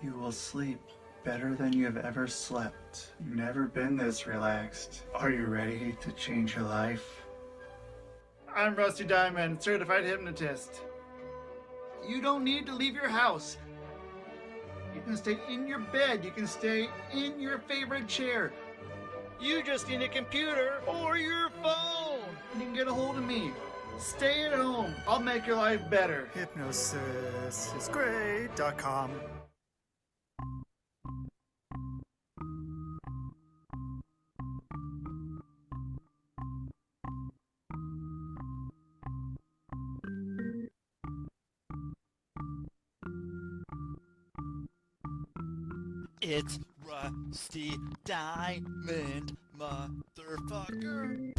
You will sleep better than you have ever slept. You've never been this relaxed. Are you ready to change your life? I'm Rusty Diamond, certified hypnotist. You don't need to leave your house. You can stay in your bed. You can stay in your favorite chair. You just need a computer or your phone. You can get a hold of me. Stay at home. I'll make your life better. Hypnosisisgreat.com. It's Rusty Diamond, motherfucker.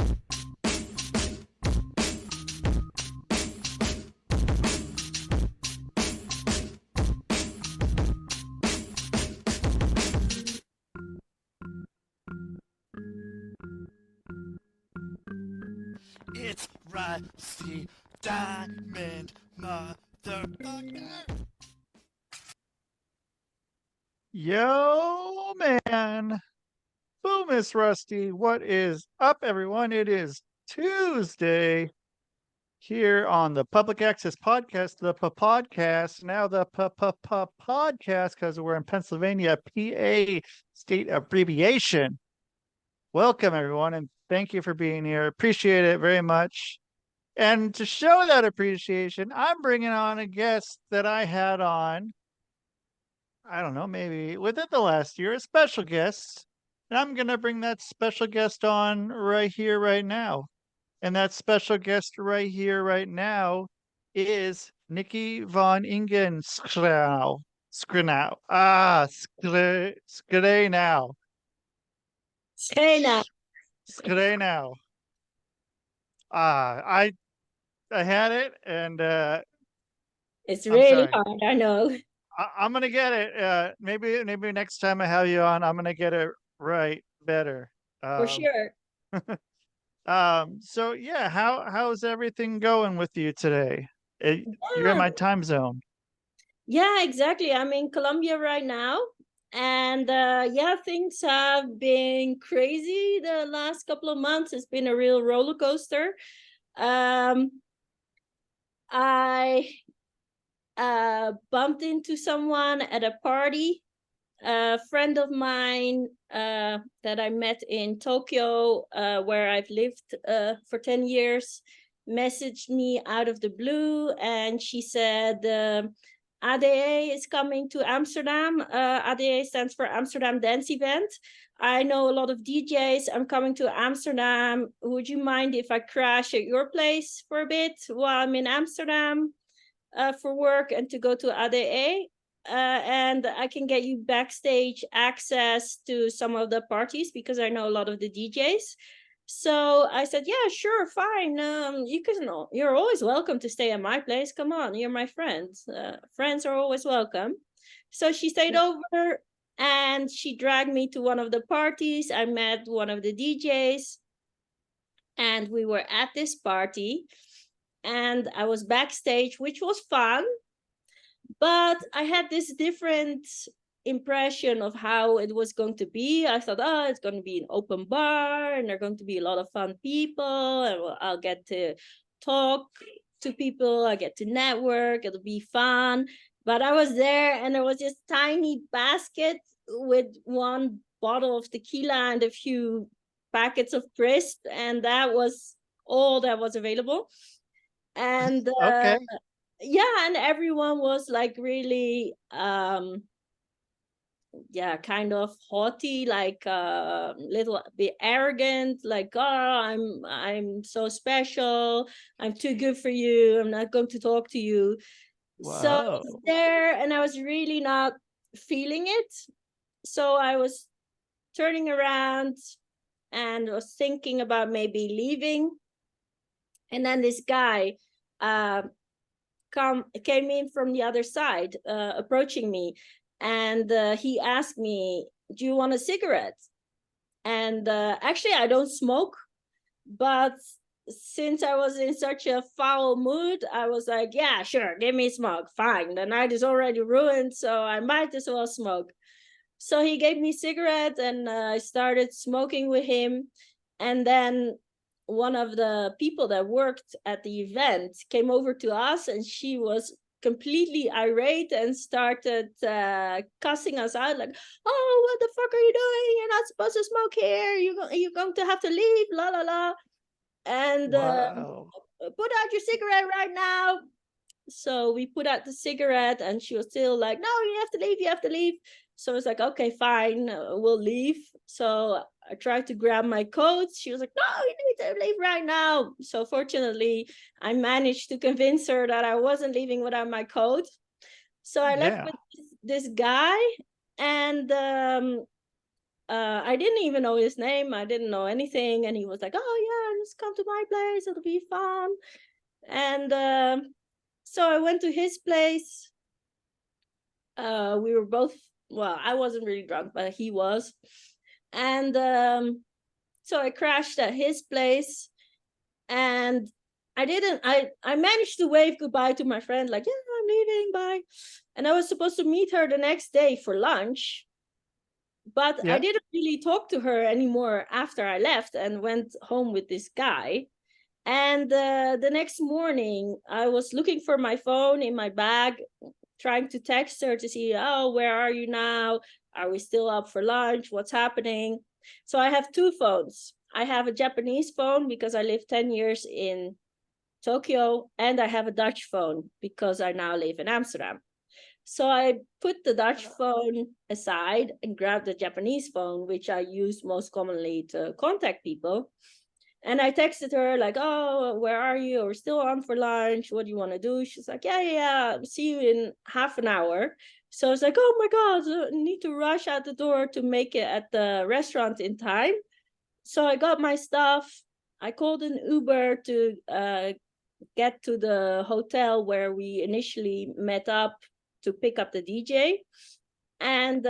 It's Rusty Diamond, motherfucker. Yo, man. Boom, Miss Rusty. What is up, everyone? It is Tuesday here on the Public Access Podcast, the podcast. Now the podcast, because we're in Pennsylvania, PA state abbreviation. Welcome, everyone, and thank you for being here. Appreciate it very much. And to show that appreciation, I'm bringing on a guest that I had on, I don't know, maybe within the last year, a special guest. And I'm going to bring that special guest on right here, right now. And that special guest right here, right now is Nicki Van Ingen Schenau. Schenau. Schenau. Schenau. Schenau. I had it, and It's I'm really sorry. hard, I know. I'm gonna get it. Maybe next time I have you on, I'm gonna get it right better. For sure. So yeah, how's everything going with you today? You're in my time zone. Yeah, exactly. I'm in Colombia right now. And yeah, things have been crazy the last couple of months. It's been a real roller coaster. I bumped into someone at a party. A friend of mine that I met in Tokyo, where I've lived for 10 years, messaged me out of the blue, and she said, ADA is coming to Amsterdam. ADA stands for Amsterdam Dance Event. I know a lot of DJs. I'm coming to Amsterdam. Would you mind if I crash at your place for a bit while I'm in Amsterdam for work and to go to ADA? And I can get you backstage access to some of the parties because I know a lot of the DJs. So I said, yeah, sure, fine. You're always welcome to stay at my place. Come on, you're my friends. Friends are always welcome. So she stayed over and she dragged me to one of the parties. I met one of the DJs and we were at this party and I was backstage, which was fun. But I had this different impression of how it was going to be. I thought, oh, it's going to be an open bar and there are going to be a lot of fun people and I'll get to talk to people. I get to network. It'll be fun. But I was there and there was this tiny basket with one bottle of tequila and a few packets of crisp. And that was all that was available. And Okay. yeah, and everyone was like really kind of haughty, like little bit arrogant, like, oh, I'm so special, I'm too good for you, I'm not going to talk to you. Wow. So I was there and I was really not feeling it. So I was turning around and was thinking about maybe leaving. And then this guy came in from the other side, approaching me, and he asked me, do you want a cigarette? And actually I don't smoke, but since I was in such a foul mood, I was like, yeah, sure, give me smoke. Fine. The night is already ruined, so I might as well smoke. So he gave me cigarette, and I started smoking with him. And then one of the people that worked at the event came over to us, and she was completely irate and started cussing us out, like, oh, what the fuck are you doing? You're not supposed to smoke here. You're going to have to leave, la la la. And Wow. put out your cigarette right now. So we put out the cigarette, and she was still like, no, you have to leave, you have to leave. So I was like, okay, fine, we'll leave. So I tried to grab my coat. She was like, no, you need to leave right now. So fortunately, I managed to convince her that I wasn't leaving without my coat. So I left with this guy, and I didn't even know his name. I didn't know anything. And he was like, oh yeah, just come to my place, it'll be fun. And so I went to his place. We were both, well, I wasn't really drunk, but he was. And so I crashed at his place, and I managed to wave goodbye to my friend, like, yeah, I'm leaving, bye. And I was supposed to meet her the next day for lunch, but I didn't really talk to her anymore after I left and went home with this guy. And the next morning, I was looking for my phone in my bag, trying to text her to see, oh, where are you now? Are we still up for lunch? What's happening? So I have two phones. I have a Japanese phone because I lived 10 years in Tokyo, and I have a Dutch phone because I now live in Amsterdam. So I put the Dutch phone aside and grabbed the Japanese phone, which I use most commonly to contact people. And I texted her like, oh, where are you? We're still on for lunch. What do you want to do? She's like, yeah. See you in half an hour. So I was like, oh my God, I need to rush out the door to make it at the restaurant in time. So I got my stuff. I called an Uber to get to the hotel where we initially met up to pick up the DJ. And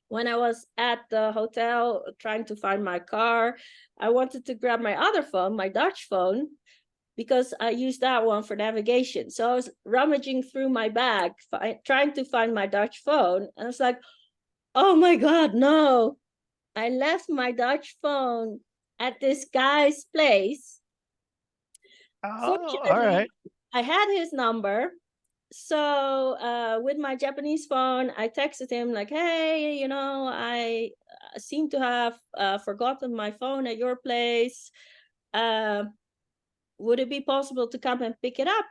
when I was at the hotel trying to find my car, I wanted to grab my other phone, my Dutch phone, because I used that one for navigation. So I was rummaging through my bag, trying to find my Dutch phone. And I was like, oh my God, no. I left my Dutch phone at this guy's place. Fortunately, all right. I had his number. So with my Japanese phone, I texted him like, hey, I seem to have forgotten my phone at your place. Would it be possible to come and pick it up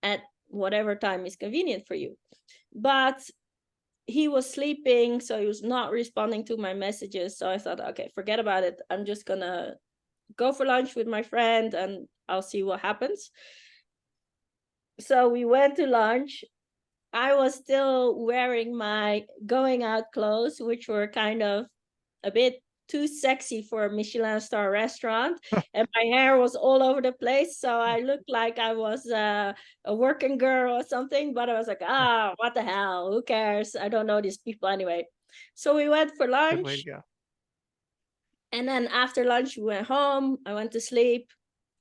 at whatever time is convenient for you? But he was sleeping, so he was not responding to my messages. So I thought, okay, forget about it. I'm just going to go for lunch with my friend and I'll see what happens. So we went to lunch. I was still wearing my going out clothes, which were kind of a bit too sexy for a Michelin star restaurant. And my hair was all over the place. So I looked like I was a working girl or something. But I was like, what the hell? Who cares? I don't know these people anyway. So we went for lunch. Good way to go. And then after lunch, we went home. I went to sleep.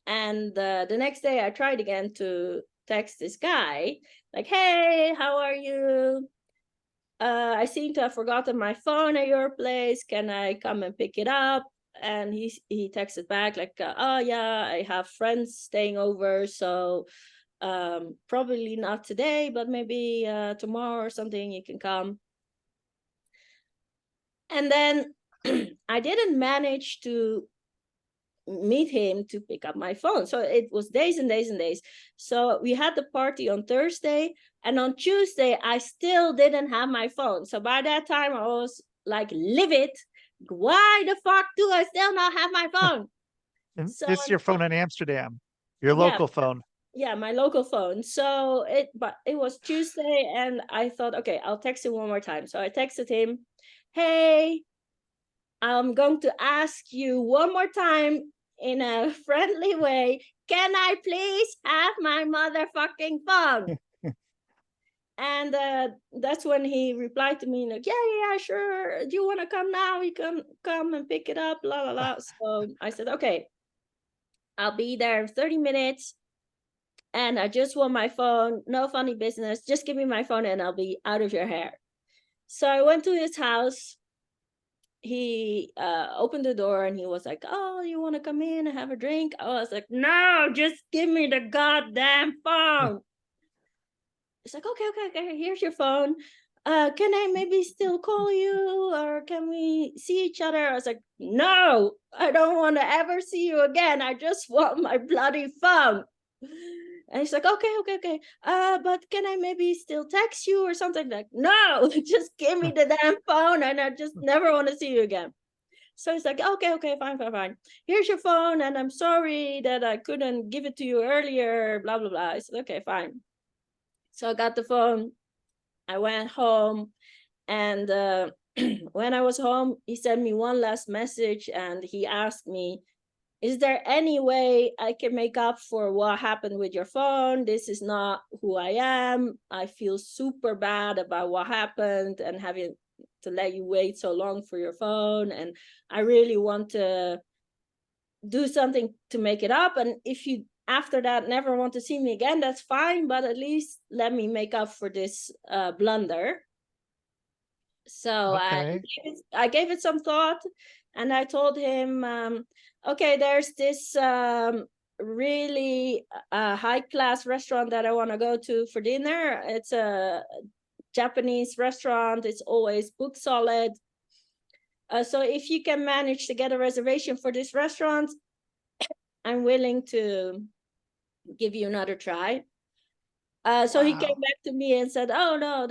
And the next day, I tried again to text this guy like, hey, how are you? I seem to have forgotten my phone at your place. Can I come and pick it up? And he texted back like, oh yeah, I have friends staying over, so probably not today, but maybe tomorrow or something you can come. And then I didn't manage to meet him to pick up my phone. So it was days and days and days. So we had the party on Thursday, and on Tuesday, I still didn't have my phone. So by that time, I was like livid. Why the fuck do I still not have my phone? So this is your phone in Amsterdam, your local phone. Yeah, my local phone. So it was Tuesday, and I thought, okay, I'll text him one more time. So I texted him, hey, I'm going to ask you one more time in a friendly way, can I please have my motherfucking phone? And that's when he replied to me like, yeah, sure. Do you want to come now? You can come and pick it up, la, la, la. So I said, okay. I'll be there in 30 minutes. And I just want my phone, no funny business. Just give me my phone and I'll be out of your hair. So I went to his house. He opened the door and he was like, oh, you want to come in and have a drink? I was like, no, just give me the goddamn phone. It's like, okay, here's your phone. Can I maybe still call you, or can we see each other? I was like, no, I don't want to ever see you again. I just want my bloody phone. And he's like, okay. But can I maybe still text you or something? Like, no, just give me the damn phone and I just never want to see you again. So he's like, okay, fine. Here's your phone and I'm sorry that I couldn't give it to you earlier, blah, blah, blah. I said, okay, fine. So I got the phone. I went home, and when I was home, he sent me one last message and he asked me, is there any way I can make up for what happened with your phone? This is not who I am. I feel super bad about what happened and having to let you wait so long for your phone. And I really want to do something to make it up. And if you after that never want to see me again, that's fine, but at least let me make up for this blunder. So Okay. I gave it some thought, and I told him, okay, there's this really high class restaurant that I want to go to for dinner. It's a Japanese restaurant. It's always booked solid. So if you can manage to get a reservation for this restaurant, I'm willing to give you another try. So he came back to me and said, oh no,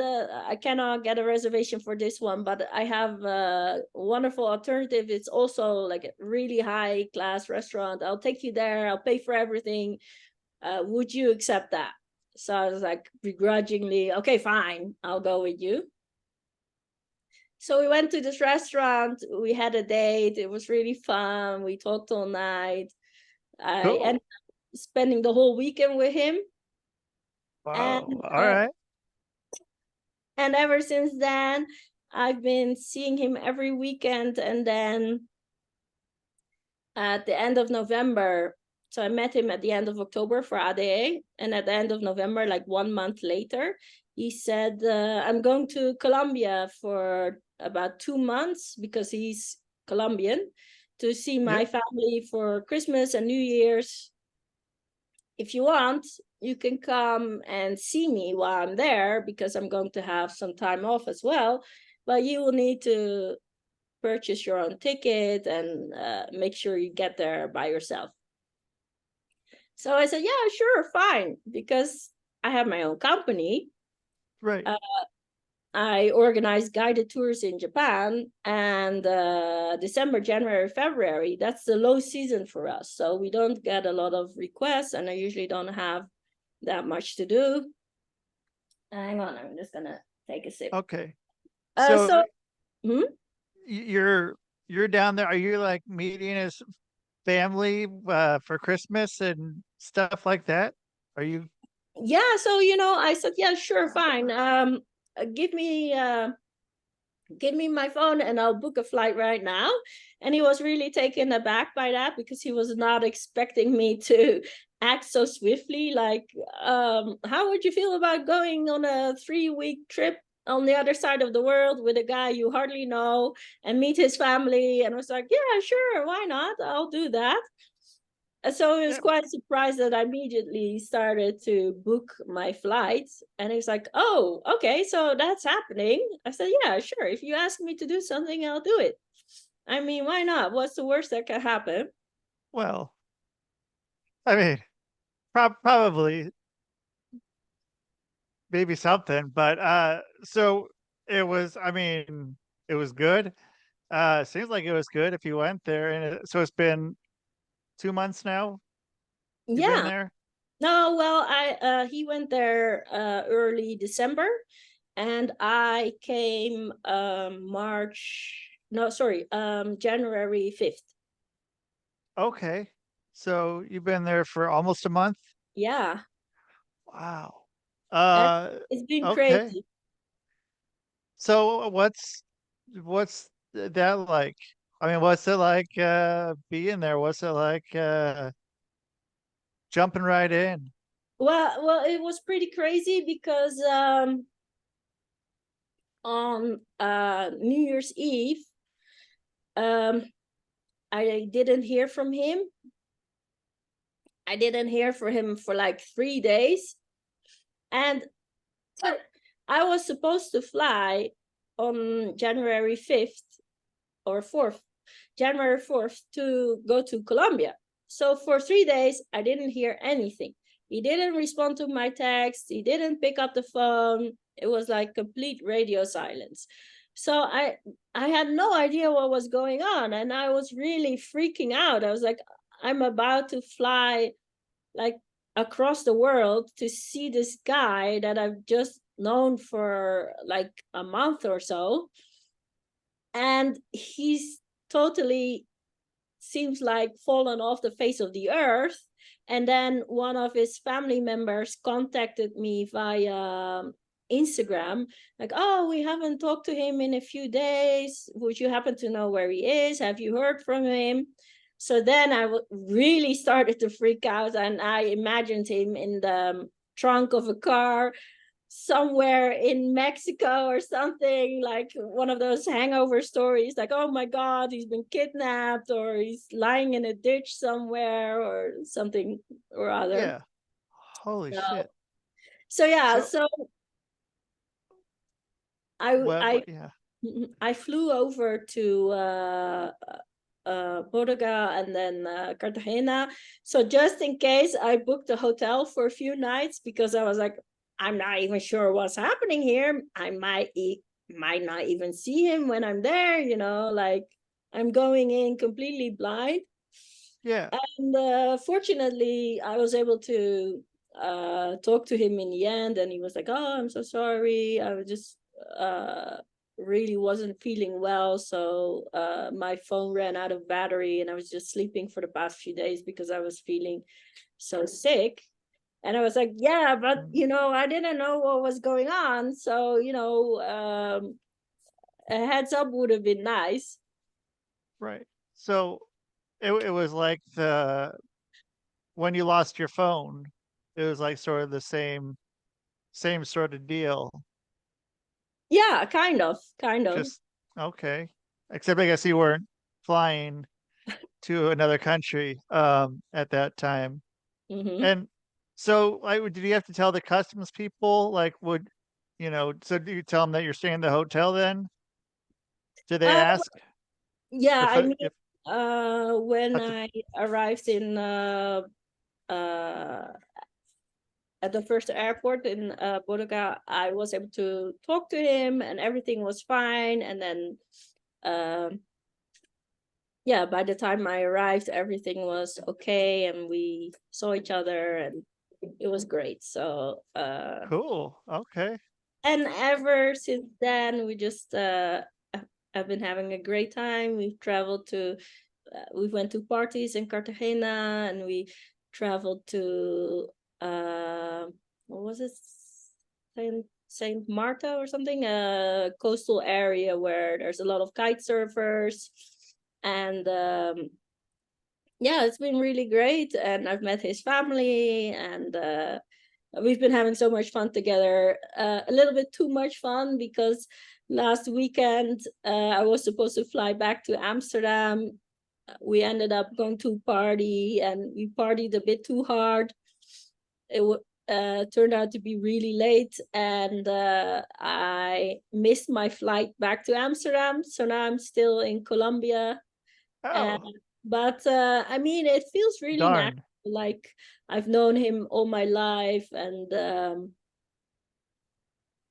I cannot get a reservation for this one, but I have a wonderful alternative. It's also like a really high class restaurant. I'll take you there. I'll pay for everything. Would you accept that? So I was like begrudgingly, okay, fine, I'll go with you. So we went to this restaurant. We had a date. It was really fun. We talked all night. I ended up spending the whole weekend with him. Wow. And, All right. And ever since then, I've been seeing him every weekend. And then at the end of November, so I met him at the end of October for ADE. And at the end of November, like 1 month later, he said, I'm going to Colombia for about 2 months because he's Colombian, to see my family for Christmas and New Year's. If you want, you can come and see me while I'm there because I'm going to have some time off as well. But you will need to purchase your own ticket and make sure you get there by yourself. So I said, yeah, sure, fine, because I have my own company. Right. I organize guided tours in Japan, and December, January, February, that's the low season for us. So we don't get a lot of requests, and I usually don't have that much to do. Hang on, I'm just gonna take a sip. Okay. So you're down there. Are you like meeting his family for Christmas and stuff like that? Are you? Yeah, so I said, yeah, sure, fine. Give me my phone and I'll book a flight right now. And he was really taken aback by that because he was not expecting me to act so swiftly. Like, how would you feel about going on a 3-week trip on the other side of the world with a guy you hardly know and meet his family? And I was like, yeah, sure, why not? I'll do that. So he was quite surprised that I immediately started to book my flights. And he was like, oh, okay, so that's happening. I said, yeah, sure. If you ask me to do something, I'll do it. I mean, why not? What's the worst that can happen? Well, I mean, probably maybe something, but so it was, I mean, it was good. Seems like it was good if you went there. And so it's been 2 months now you've been Yeah. there? No, well, he went there early December, and I came January 5th. Okay. So you've been there for almost a month? Yeah. Wow. It's been Okay. crazy. So what's that like? I mean, what's it like being there? What's it like jumping right in. Well, it was pretty crazy because on New Year's Eve, I didn't hear from him. I didn't hear from him for like 3 days. And I was supposed to fly on January 5th or 4th, January 4th to go to Colombia. So for 3 days, I didn't hear anything. He didn't respond to my text. He didn't pick up the phone. It was like complete radio silence. So I had no idea what was going on. And I was really freaking out. I was like, I'm about to fly like across the world to see this guy that I've just known for like a month or so. And he's totally seems like fallen off the face of the earth. And then one of his family members contacted me via Instagram, like, oh, we haven't talked to him in a few days. Would you happen to know where he is? Have you heard from him? So then I really started to freak out, and I imagined him in the trunk of a car somewhere in Mexico or something, like one of those hangover stories, like, oh my God, he's been kidnapped, or he's lying in a ditch somewhere, or something or other. Yeah. Holy shit. So yeah, so I flew over to Portugal and then Cartagena. So just in case, I booked a hotel for a few nights because I was like, I'm not even sure what's happening here. I might not even see him when I'm there, you know, like I'm going in completely blind. Yeah. And fortunately, I was able to talk to him in the end, and he was like, oh, I'm so sorry. I was just really wasn't feeling well. So my phone ran out of battery, and I was just sleeping for the past few days because I was feeling so sick. And I was like, yeah, but, you know, I didn't know what was going on. So, you know, a heads up would have been nice. Right. So it was like when you lost your phone, it was like sort of the same sort of deal. Yeah, kind of. Just okay. Except I guess you weren't flying to another country at that time. Mm-hmm. And so did you have to tell the customs people, like, so do you tell them that you're staying in the hotel then? Did they ask? Yeah, I mean, when I arrived in at the first airport in Portugal, I was able to talk to him, and everything was fine. And then, by the time I arrived, everything was okay, and we saw each other, and it was great. So cool. Okay. And ever since then, we just have been having a great time. We've traveled to, we went to parties in Cartagena, and we traveled to what was it, Saint Marta or something, a coastal area where there's a lot of kite surfers. And it's been really great, and I've met his family, and we've been having so much fun together. A little bit too much fun because last weekend I was supposed to fly back to Amsterdam. We ended up going to a party, and we partied a bit too hard. It turned out to be really late, and I missed my flight back to Amsterdam. So now I'm still in Colombia. Oh. But I mean, it feels really natural. Like I've known him all my life, and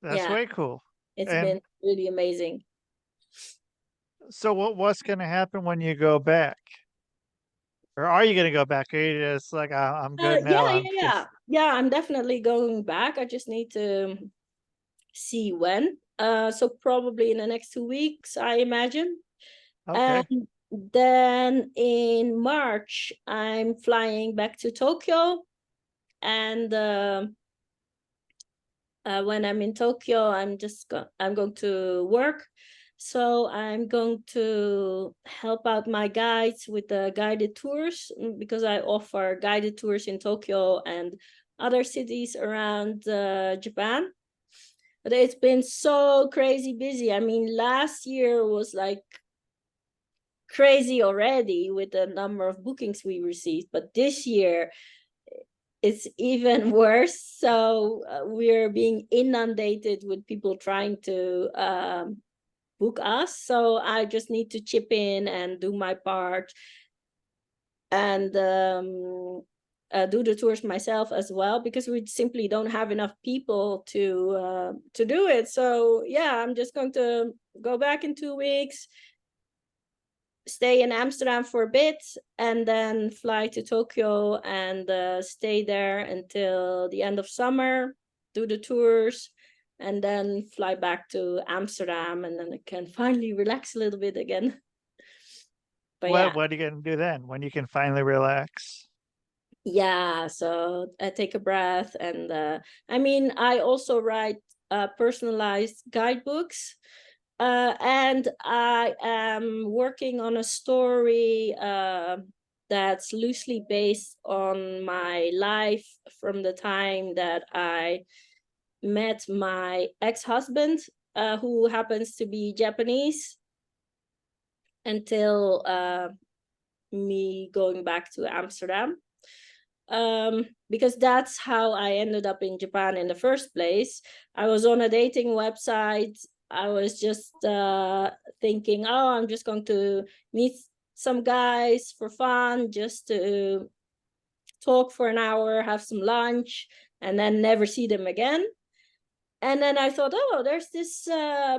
that's way cool. It's been really amazing. So what's going to happen when you go back? Or are you going to go back? Are you just like, I'm good now? Yeah, I'm definitely going back. I just need to see when. So probably in the next 2 weeks, I imagine. Okay. And then in March, I'm flying back to Tokyo. And when I'm in Tokyo, I'm going to work. So I'm going to help out my guides with the guided tours, because I offer guided tours in Tokyo and other cities around Japan. But it's been so crazy busy. I mean, last year was like crazy already with the number of bookings we received, but this year it's even worse. So we're being inundated with people trying to book us. So I just need to chip in and do my part and do the tours myself as well, because we simply don't have enough people to do it. So yeah, I'm just going to go back in 2 weeks, stay in Amsterdam for a bit, and then fly to Tokyo and stay there until the end of summer, do the tours, and then fly back to Amsterdam, and then I can finally relax a little bit again. But What are you going to do then when you can finally relax? yeah, so I take a breath. And I mean, I also write personalized guidebooks. And I am working on a story that's loosely based on my life from the time that I met my ex-husband, who happens to be Japanese, until me going back to Amsterdam. Because that's how I ended up in Japan in the first place. I was on a dating website. I was just thinking, oh, I'm just going to meet some guys for fun, just to talk for an hour, have some lunch, and then never see them again. And then I thought, oh, there's this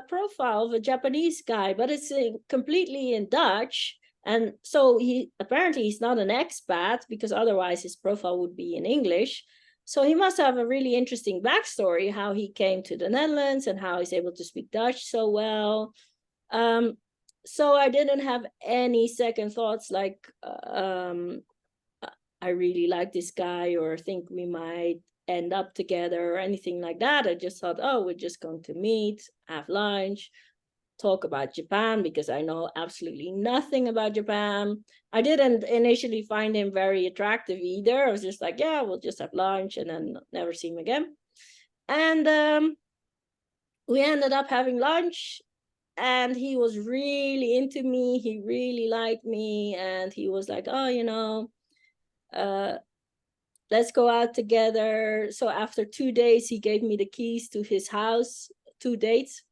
profile of a Japanese guy, but it's completely in Dutch. And so he's not an expat, because otherwise his profile would be in English. So he must have a really interesting backstory, how he came to the Netherlands and how he's able to speak Dutch so well. So I didn't have any second thoughts like, I really like this guy, or think we might end up together, or anything like that. I just thought, oh, we're just going to meet, have lunch, talk about Japan, because I know absolutely nothing about Japan. I didn't initially find him very attractive either. I was just like, yeah, we'll just have lunch and then never see him again. And we ended up having lunch, and he was really into me. He really liked me, and he was like, oh, let's go out together. So after 2 days, he gave me the keys to his house, 2 dates.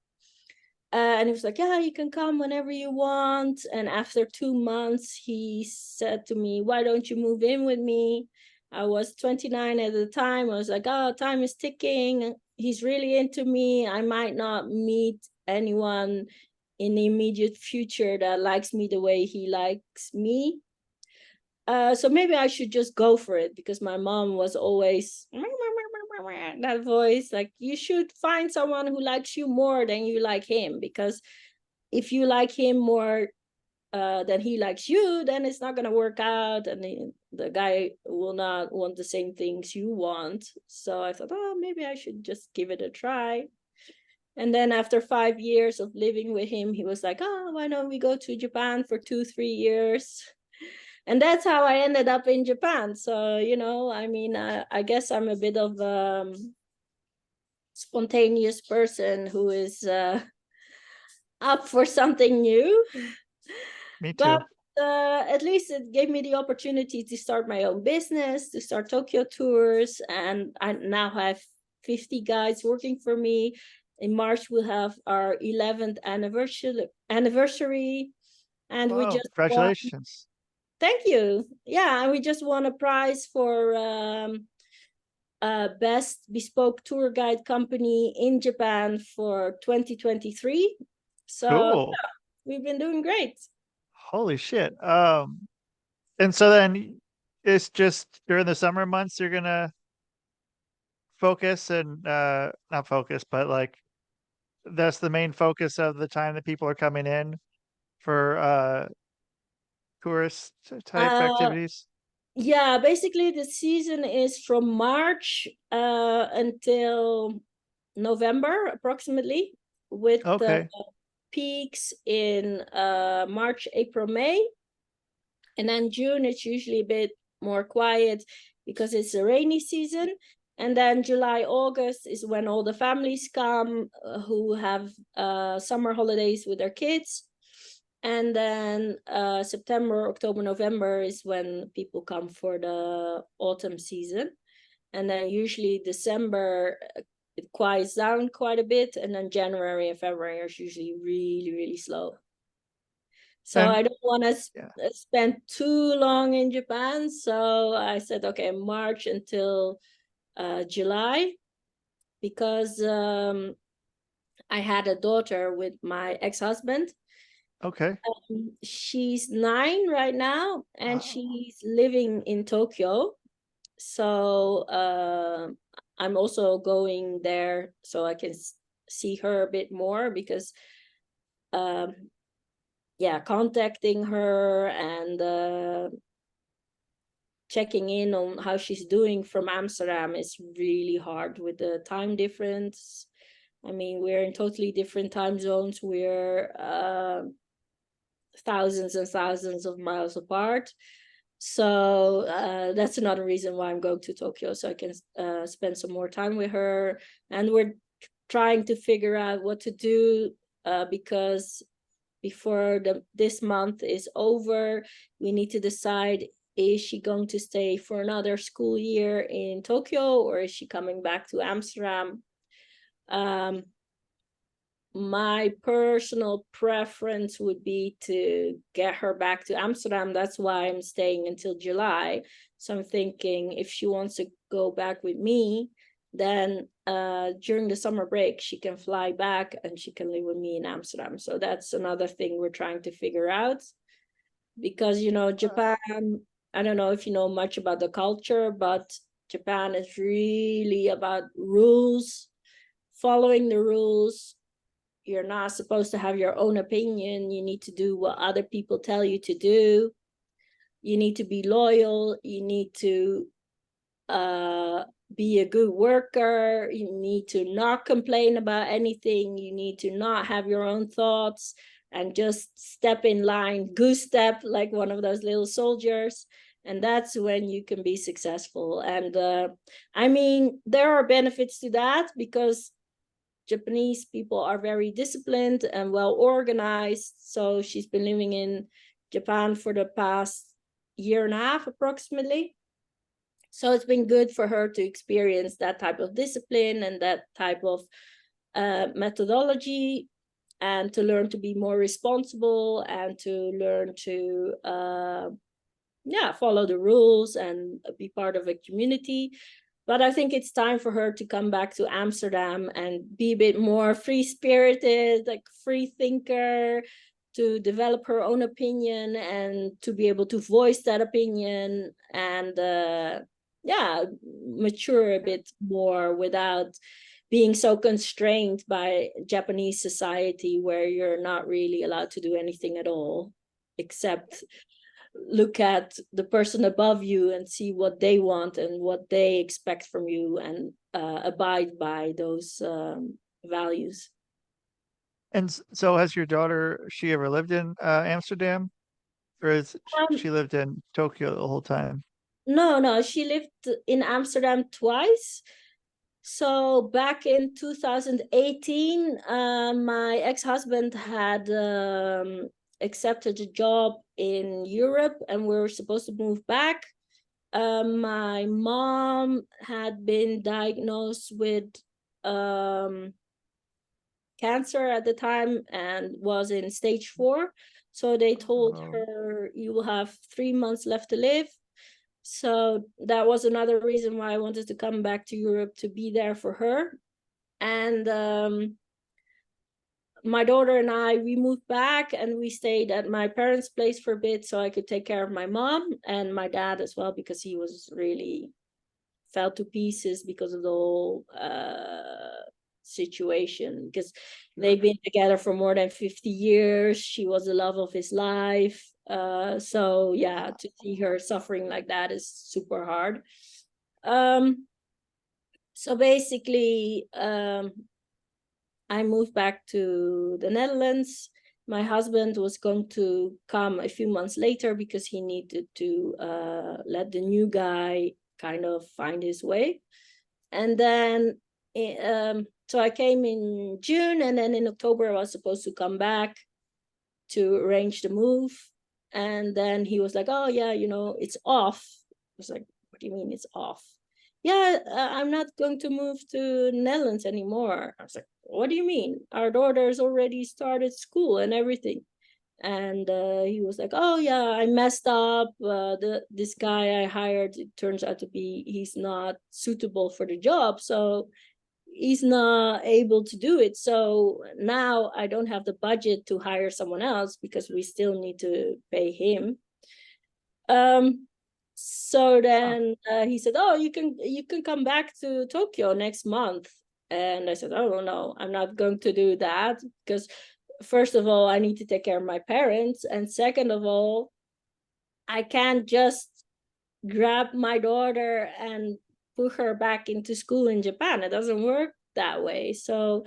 And he was like, yeah, you can come whenever you want. And after 2 months, he said to me, why don't you move in with me? I was 29 at the time. I was like, oh, time is ticking. He's really into me. I might not meet anyone in the immediate future that likes me the way he likes me. So maybe I should just go for it, because my mom was always that voice, like, you should find someone who likes you more than you like him, because if you like him more than he likes you, then it's not going to work out, and the guy will not want the same things you want. So I thought, oh, maybe I should just give it a try. And then after 5 years of living with him, he was like, oh, why don't we go to Japan for 2-3 years? And that's how I ended up in Japan. So, I mean, I guess I'm a bit of a spontaneous person who is up for something new. Me too. But at least it gave me the opportunity to start my own business, to start Tokyo Tours. And I now have 50 guides working for me. In March, we'll have our 11th anniversary. And we just congratulations. Thank you. Yeah, and we just won a prize for best bespoke tour guide company in Japan for 2023. So cool. Yeah, we've been doing great. Holy shit. And so then it's just during the summer months you're gonna focus and not focus, but like that's the main focus of the time that people are coming in for tourist type activities? Yeah, basically the season is from March until November approximately, with Okay. peaks in March, April, May. And then June, it's usually a bit more quiet because it's a rainy season. And then July, August is when all the families come who have summer holidays with their kids. And then September, October, November is when people come for the autumn season. And then usually December, it quiets down quite a bit. And then January and February are usually really, really slow. So And- I don't want to spend too long in Japan. So I said, okay, March until July, because I had a daughter with my ex-husband. Okay. She's 9 right now, and Wow. she's living in Tokyo. So I'm also going there so I can see her a bit more, because contacting her and checking in on how she's doing from Amsterdam is really hard with the time difference. I mean, we're in totally different time zones. We're thousands and thousands of miles apart. So that's another reason why I'm going to Tokyo, so I can spend some more time with her. And we're trying to figure out what to do because before this month is over, we need to decide, is she going to stay for another school year in Tokyo, or is she coming back to Amsterdam? My personal preference would be to get her back to Amsterdam. That's why I'm staying until July. So I'm thinking if she wants to go back with me, then during the summer break, she can fly back and she can live with me in Amsterdam. So that's another thing we're trying to figure out. Because, you know, Japan, I don't know if you know much about the culture, but Japan is really about rules, following the rules. You're not supposed to have your own opinion. You need to do what other people tell you to do. You need to be loyal. You need to be a good worker. You need to not complain about anything. You need to not have your own thoughts and just step in line, goose step, like one of those little soldiers. And that's when you can be successful. And I mean, there are benefits to that, because Japanese people are very disciplined and well organized. So she's been living in Japan for the past year and a half approximately. So it's been good for her to experience that type of discipline and that type of methodology, and to learn to be more responsible and to learn to follow the rules and be part of a community. But I think it's time for her to come back to Amsterdam and be a bit more free-spirited, like free thinker, to develop her own opinion and to be able to voice that opinion and mature a bit more without being so constrained by Japanese society, where you're not really allowed to do anything at all except look at the person above you and see what they want and what they expect from you, and abide by those values. And so has your daughter, she ever lived in Amsterdam, or is she lived in Tokyo the whole time? No, she lived in Amsterdam twice. So back in 2018, my ex-husband had accepted a job in Europe, and we were supposed to move back. My mom had been diagnosed with cancer at the time and was in stage 4. So they told her, you will have 3 months left to live. So that was another reason why I wanted to come back to Europe, to be there for her. And my daughter and we moved back, and we stayed at my parents' place for a bit so I could take care of my mom and my dad as well, because he was really fell to pieces because of the whole situation, because they've been together for more than 50 years. She was the love of his life. So yeah, to see her suffering like that is super hard. So basically, I moved back to the Netherlands. My husband was going to come a few months later because he needed to let the new guy kind of find his way. And then, so I came in June, and then in October I was supposed to come back to arrange the move. And then he was like, oh yeah, it's off. I was like, what do you mean it's off? Yeah, I'm not going to move to Netherlands anymore. I was like, what do you mean? Our daughter's already started school and everything. And he was like, oh yeah, I messed up. This guy I hired, it turns out to be, he's not suitable for the job. So he's not able to do it. So now I don't have the budget to hire someone else because we still need to pay him. So then he said, oh, you can come back to Tokyo next month. And I said, oh no, I'm not going to do that, because first of all, I need to take care of my parents, and second of all, I can't just grab my daughter and put her back into school in Japan. It doesn't work that way. So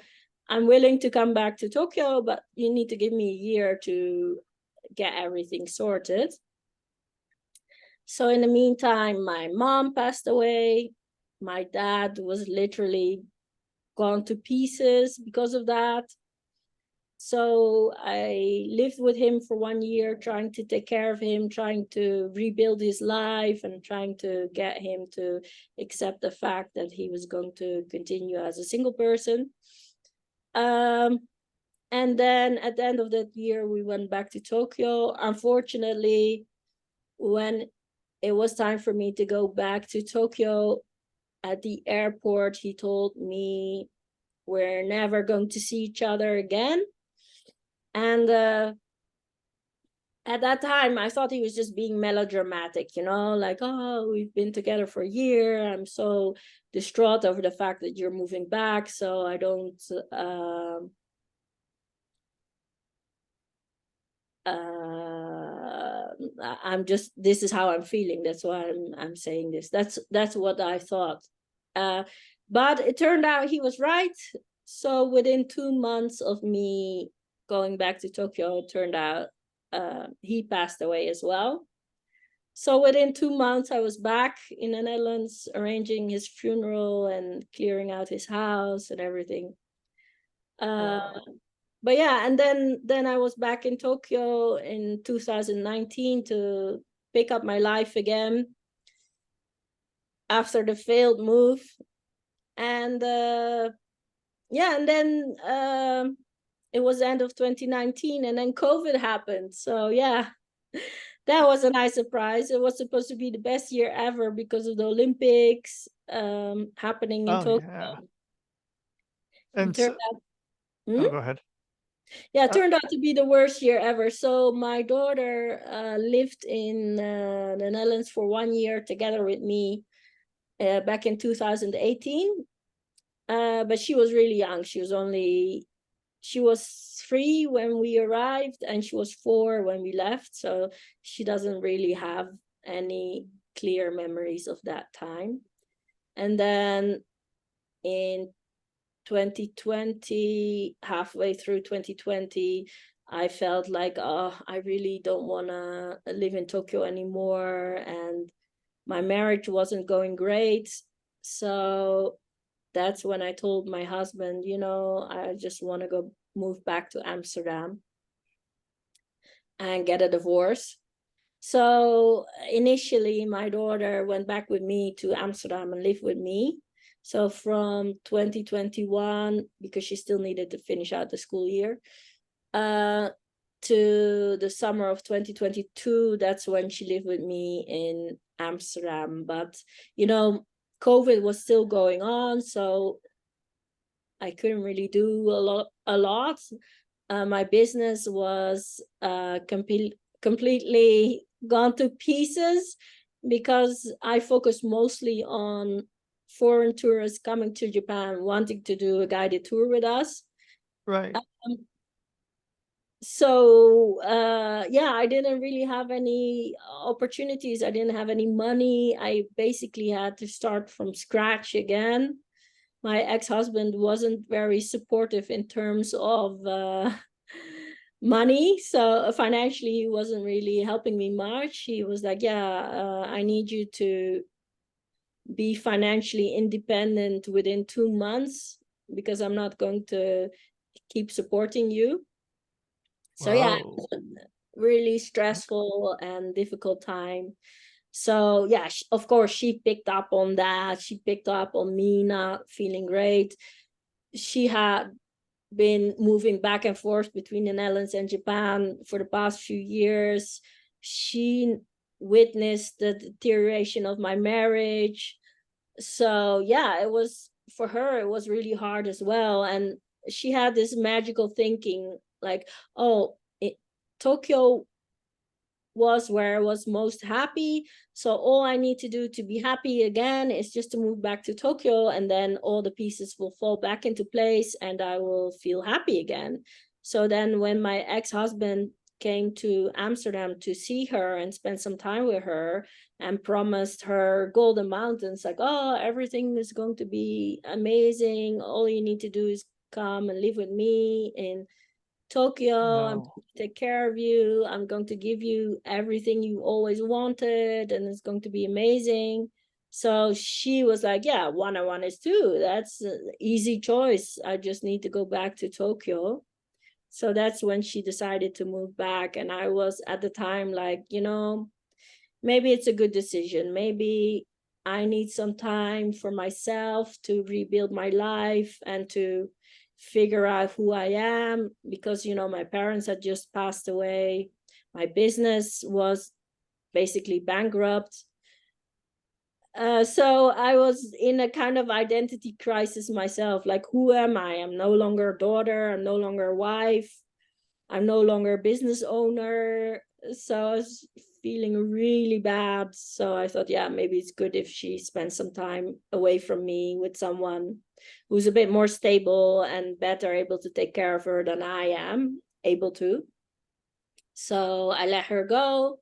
I'm willing to come back to Tokyo, but you need to give me a year to get everything sorted. So in the meantime, my mom passed away. My dad was literally gone to pieces because of that. So I lived with him for 1 year, trying to take care of him, trying to rebuild his life, and trying to get him to accept the fact that he was going to continue as a single person. And then at the end of that year, we went back to Tokyo. Unfortunately, when it was time for me to go back to Tokyo, at the airport, he told me we're never going to see each other again. And at that time, I thought he was just being melodramatic, like, oh, we've been together for a year. I'm so distraught over the fact that you're moving back. So I don't, this is how I'm feeling. That's why I'm saying this. That's what I thought. But it turned out he was right. So within 2 months of me going back to Tokyo, it turned out he passed away as well. So within 2 months, I was back in the Netherlands, arranging his funeral and clearing out his house and everything. But yeah, and then I was back in Tokyo in 2019 to pick up my life again after the failed move. And and then it was the end of 2019, and then COVID happened. So yeah, that was a nice surprise. It was supposed to be the best year ever because of the Olympics happening in Tokyo. Yeah. And go ahead. Yeah, it turned out to be the worst year ever. So my daughter lived in the Netherlands for 1 year together with me back in 2018. But she was really young. She was 3 when we arrived, and she was 4 when we left. So she doesn't really have any clear memories of that time. And then in 2020, halfway through 2020, I felt like, oh, I really don't want to live in Tokyo anymore. And my marriage wasn't going great. So that's when I told my husband, I just want to go move back to Amsterdam and get a divorce. So initially, my daughter went back with me to Amsterdam and lived with me. So from 2021, because she still needed to finish out the school year, to the summer of 2022, that's when she lived with me in Amsterdam. But, COVID was still going on, so I couldn't really do a lot. My business was completely gone to pieces because I focused mostly on foreign tourists coming to Japan wanting to do a guided tour with us. Right. So I didn't really have any opportunities. I didn't have any money. I basically had to start from scratch again. my ex-husband wasn't very supportive in terms of money. So financially, he wasn't really helping me much. He was like, yeah, I need you to be financially independent within 2 months because I'm not going to keep supporting you. So yeah, it Whoa. was a really stressful and difficult time. So yeah, of course, she picked up on that. She picked up on me not feeling great. She had been moving back and forth between the Netherlands and Japan for the past few years. She witnessed the deterioration of my marriage. So yeah, it was, for her, it was really hard as well. And she had this magical thinking like, oh, Tokyo was where I was most happy. So all I need to do to be happy again is just to move back to Tokyo, and then all the pieces will fall back into place and I will feel happy again. So then when my ex-husband came to Amsterdam to see her and spend some time with her and promised her golden mountains, like, oh, everything is going to be amazing. All you need to do is come and live with me in Tokyo, I'm going to take care of you. I'm going to give you everything you always wanted, and it's going to be amazing. So she was like, yeah, 1 and 1 is 2. That's an easy choice. I just need to go back to Tokyo. So that's when she decided to move back. And I was at the time like, maybe it's a good decision. Maybe I need some time for myself to rebuild my life and to figure out who I am, because my parents had just passed away. My business was basically bankrupt. So I was in a kind of identity crisis myself. Like, who am I? I'm no longer a daughter. I'm no longer a wife. I'm no longer a business owner. So I was feeling really bad. So I thought, yeah, maybe it's good if she spends some time away from me with someone who's a bit more stable and better able to take care of her than I am able to. So I let her go,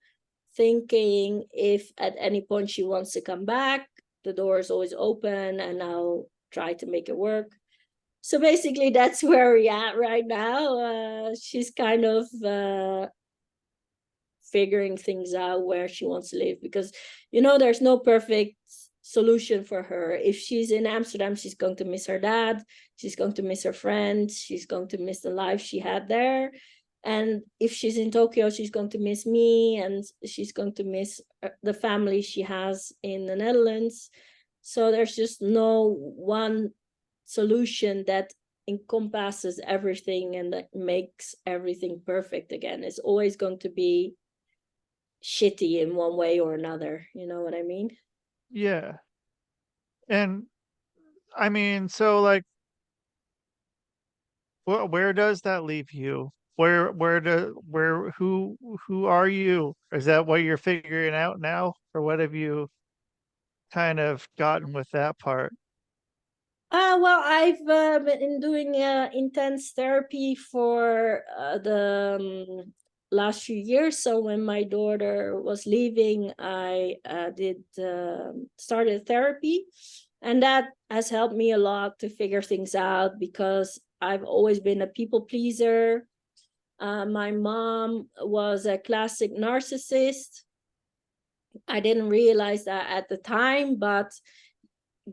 thinking if at any point she wants to come back, the door is always open and I'll try to make it work. So basically that's where we're at right now. She's kind of figuring things out where she wants to live, because there's no perfect solution for her. If she's in Amsterdam, she's going to miss her dad, she's going to miss her friends, she's going to miss the life she had there. And if she's in Tokyo, she's going to miss me, and she's going to miss the family she has in the Netherlands. So there's just no one solution that encompasses everything and that makes everything perfect again. It's always going to be shitty in one way or another. You know what I mean? Yeah. And I mean, so like, where does that leave you? Who are you? Is that what you're figuring out now? Or what have you kind of gotten with that part? Well, I've been doing intense therapy for the last few years. So when my daughter was leaving, I started therapy, and that has helped me a lot to figure things out, because I've always been a people pleaser. My mom was a classic narcissist. I didn't realize that at the time, but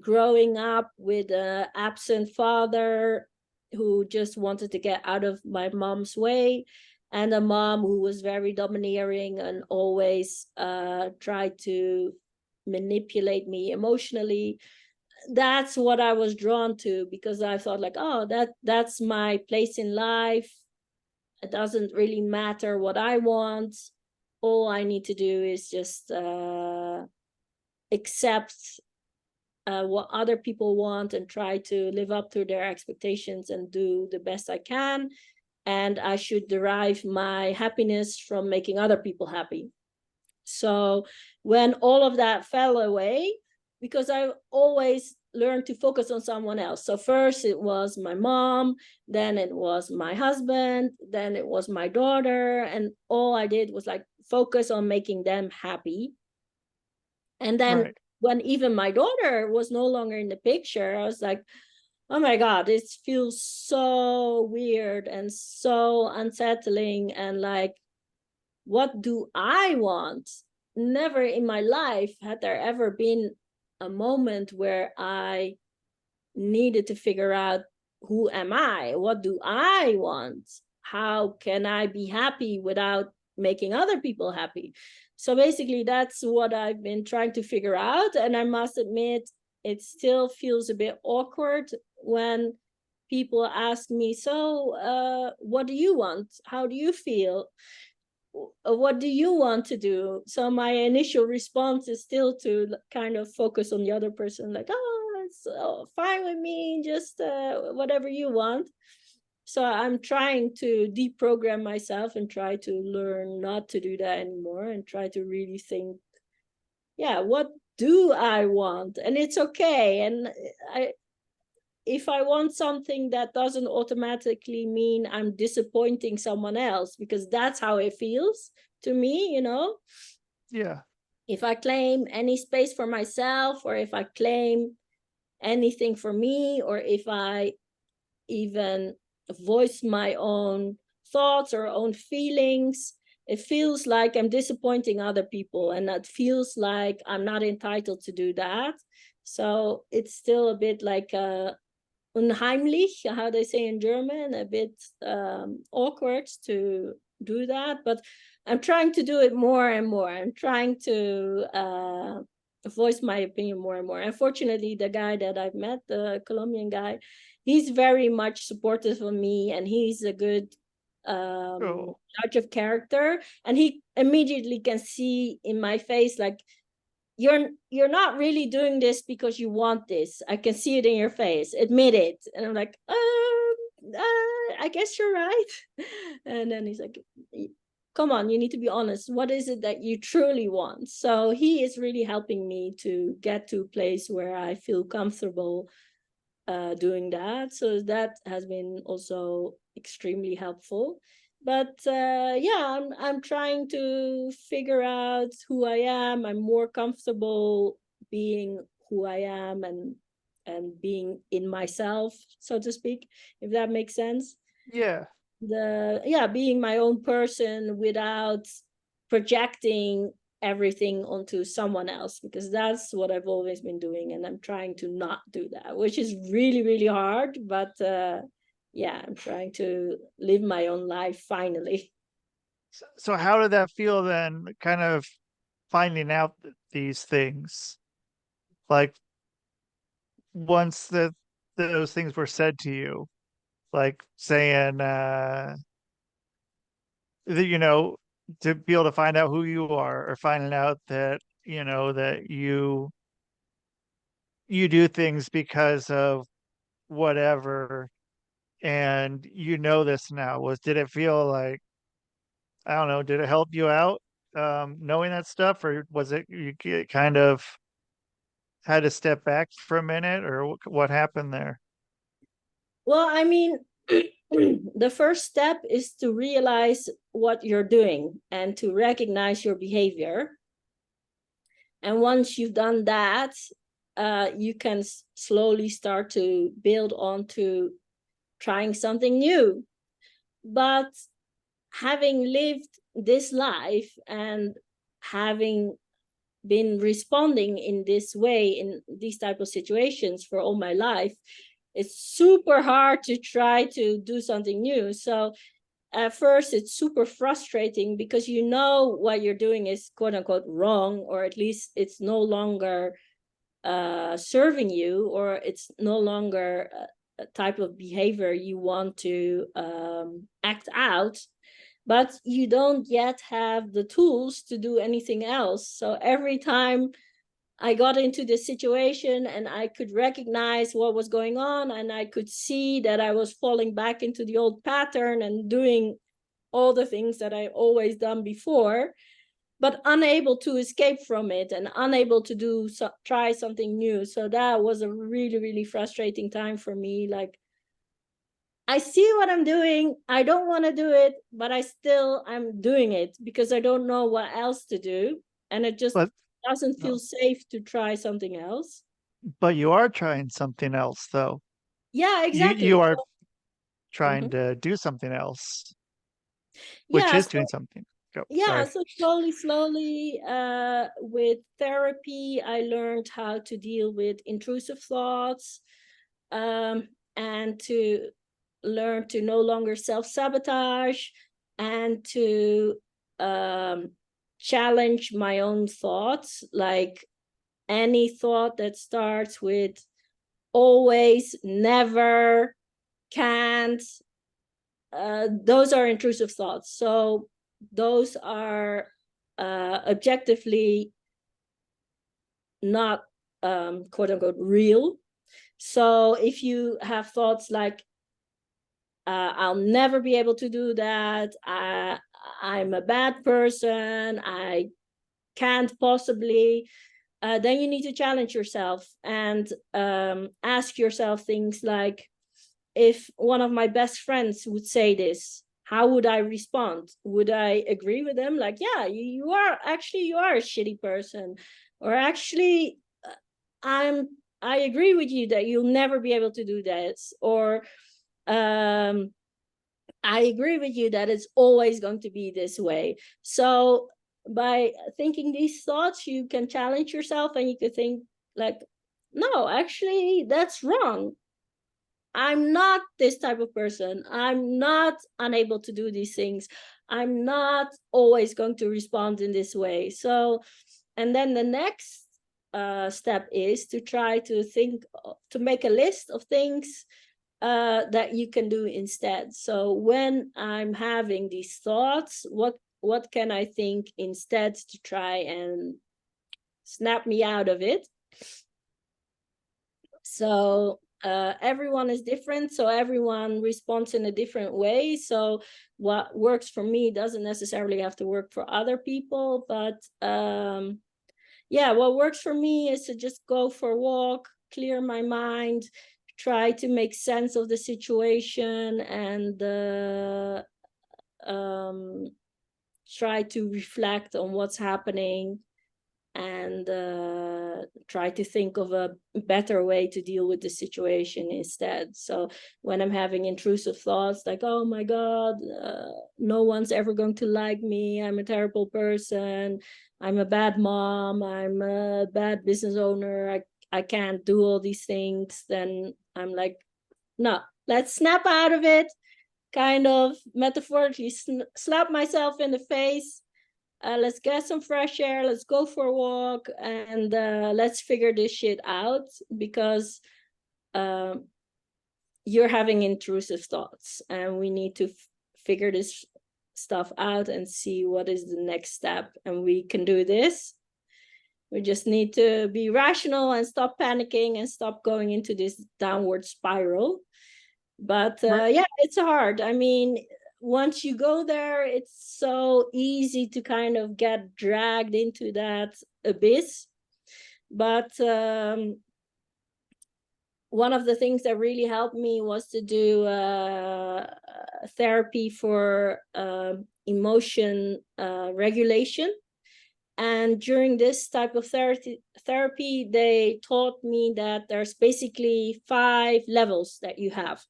growing up with an absent father who just wanted to get out of my mom's way, and a mom who was very domineering and always tried to manipulate me emotionally, that's what I was drawn to, because I thought like, oh, that's my place in life. It doesn't really matter what I want. All I need to do is just accept what other people want and try to live up to their expectations and do the best I can. And I should derive my happiness from making other people happy. So when all of that fell away, because I always learned to focus on someone else. So first it was my mom, then it was my husband, then it was my daughter. And all I did was like focus on making them happy. And then when even my daughter was no longer in the picture, I was like, oh my God, it feels so weird and so unsettling. And like, what do I want? Never in my life had there ever been a moment where I needed to figure out, who am I? What do I want? How can I be happy without making other people happy? So basically, that's what I've been trying to figure out. And I must admit, it still feels a bit awkward when people ask me, so what do you want? How do you feel? What do you want to do? So my initial response is still to kind of focus on the other person, like, oh, it's fine with me, just whatever you want. So I'm trying to deprogram myself and try to learn not to do that anymore, and try to really think, yeah, what do I want? And it's okay. And if I want something, that doesn't automatically mean I'm disappointing someone else, because that's how it feels to me, Yeah. If I claim any space for myself, or if I claim anything for me, or if I even voice my own thoughts or own feelings, it feels like I'm disappointing other people, and that feels like I'm not entitled to do that. So it's still a bit like unheimlich, how they say in German, a bit awkward to do that. But I'm trying to do it more and more. I'm trying to voice my opinion more and more. Unfortunately, the guy that I've met, the Colombian guy, he's very much supportive of me, and he's a good judge of character. And he immediately can see in my face, like, you're not really doing this because you want this. I can see it in your face. Admit it. And I'm like, I guess you're right. And then he's like, come on, you need to be honest. What is it that you truly want? So he is really helping me to get to a place where I feel comfortable doing that. So that has been also extremely helpful. But yeah, I'm trying to figure out who I am. I'm more comfortable being who I am, and being in myself, so to speak, if that makes sense. Yeah. Being my own person without projecting everything onto someone else, because that's what I've always been doing, and I'm trying to not do that, which is really, really hard. But yeah, I'm trying to live my own life finally. So how did that feel then, kind of finding out these things? Like, once those things were said to you, like saying that, to be able to find out who you are, or finding out that, that you do things because of whatever, and this now. Did it feel like, I don't know, did it help you out, knowing that stuff, or was it kind of had to step back for a minute, or what happened there? Well, I mean, the first step is to realize what you're doing and to recognize your behavior. And once you've done that, you can slowly start to build on to trying something new. But having lived this life and having been responding in this way in these type of situations for all my life, it's super hard to try to do something new. So at first it's super frustrating, because what you're doing is quote unquote wrong, or at least it's no longer serving you, or it's no longer a type of behavior you want to act out. But you don't yet have the tools to do anything else. So every time I got into this situation and I could recognize what was going on, and I could see that I was falling back into the old pattern and doing all the things that I always done before, but unable to escape from it and unable to try something new. So that was a really, really frustrating time for me. Like, I see what I'm doing. I don't want to do it, but I'm doing it because I don't know what else to do. And it just doesn't feel safe to try something else. But you are trying something else, though. Yeah, exactly. You are trying Mhm. to do something else, which Yeah, is so doing something. Go. yeah, Sorry. so slowly, with therapy, I learned how to deal with intrusive thoughts, and to learn to no longer self-sabotage, and to challenge my own thoughts. Like any thought that starts with always, never, can't, those are intrusive thoughts. So those are objectively not quote unquote real. So if you have thoughts like, I'll never be able to do that, I'm a bad person, I can't possibly, then you need to challenge yourself and ask yourself things like, if one of my best friends would say this, how would I respond? Would I agree with them? Like, yeah, you are a shitty person. Or actually, I agree with you that you'll never be able to do this. Or I agree with you that it's always going to be this way. So by thinking these thoughts, you can challenge yourself, and you could think like, no, actually, that's wrong. I'm not this type of person. I'm not unable to do these things. I'm not always going to respond in this way. So, and then the next step is to try to make a list of things that you can do instead. So when I'm having these thoughts, what can I think instead to try and snap me out of it? So everyone is different, so everyone responds in a different way. So what works for me doesn't necessarily have to work for other people. But yeah, what works for me is to just go for a walk, clear my mind, try to make sense of the situation, and try to reflect on what's happening, and try to think of a better way to deal with the situation instead. So when I'm having intrusive thoughts like, oh my God, no one's ever going to like me, I'm a terrible person, I'm a bad mom, I'm a bad business owner, I can't do all these things, then I'm like, no, let's snap out of it, kind of metaphorically slap myself in the face. Let's get some fresh air, let's go for a walk, and let's figure this shit out, because you're having intrusive thoughts, and we need to figure this stuff out and see what is the next step. And we can do this. We just need to be rational and stop panicking and stop going into this downward spiral. But yeah, it's hard. I mean, once you go there, it's so easy to kind of get dragged into that abyss. But one of the things that really helped me was to do therapy for emotion regulation. And during this type of therapy, they taught me that there's basically 5 levels that you have.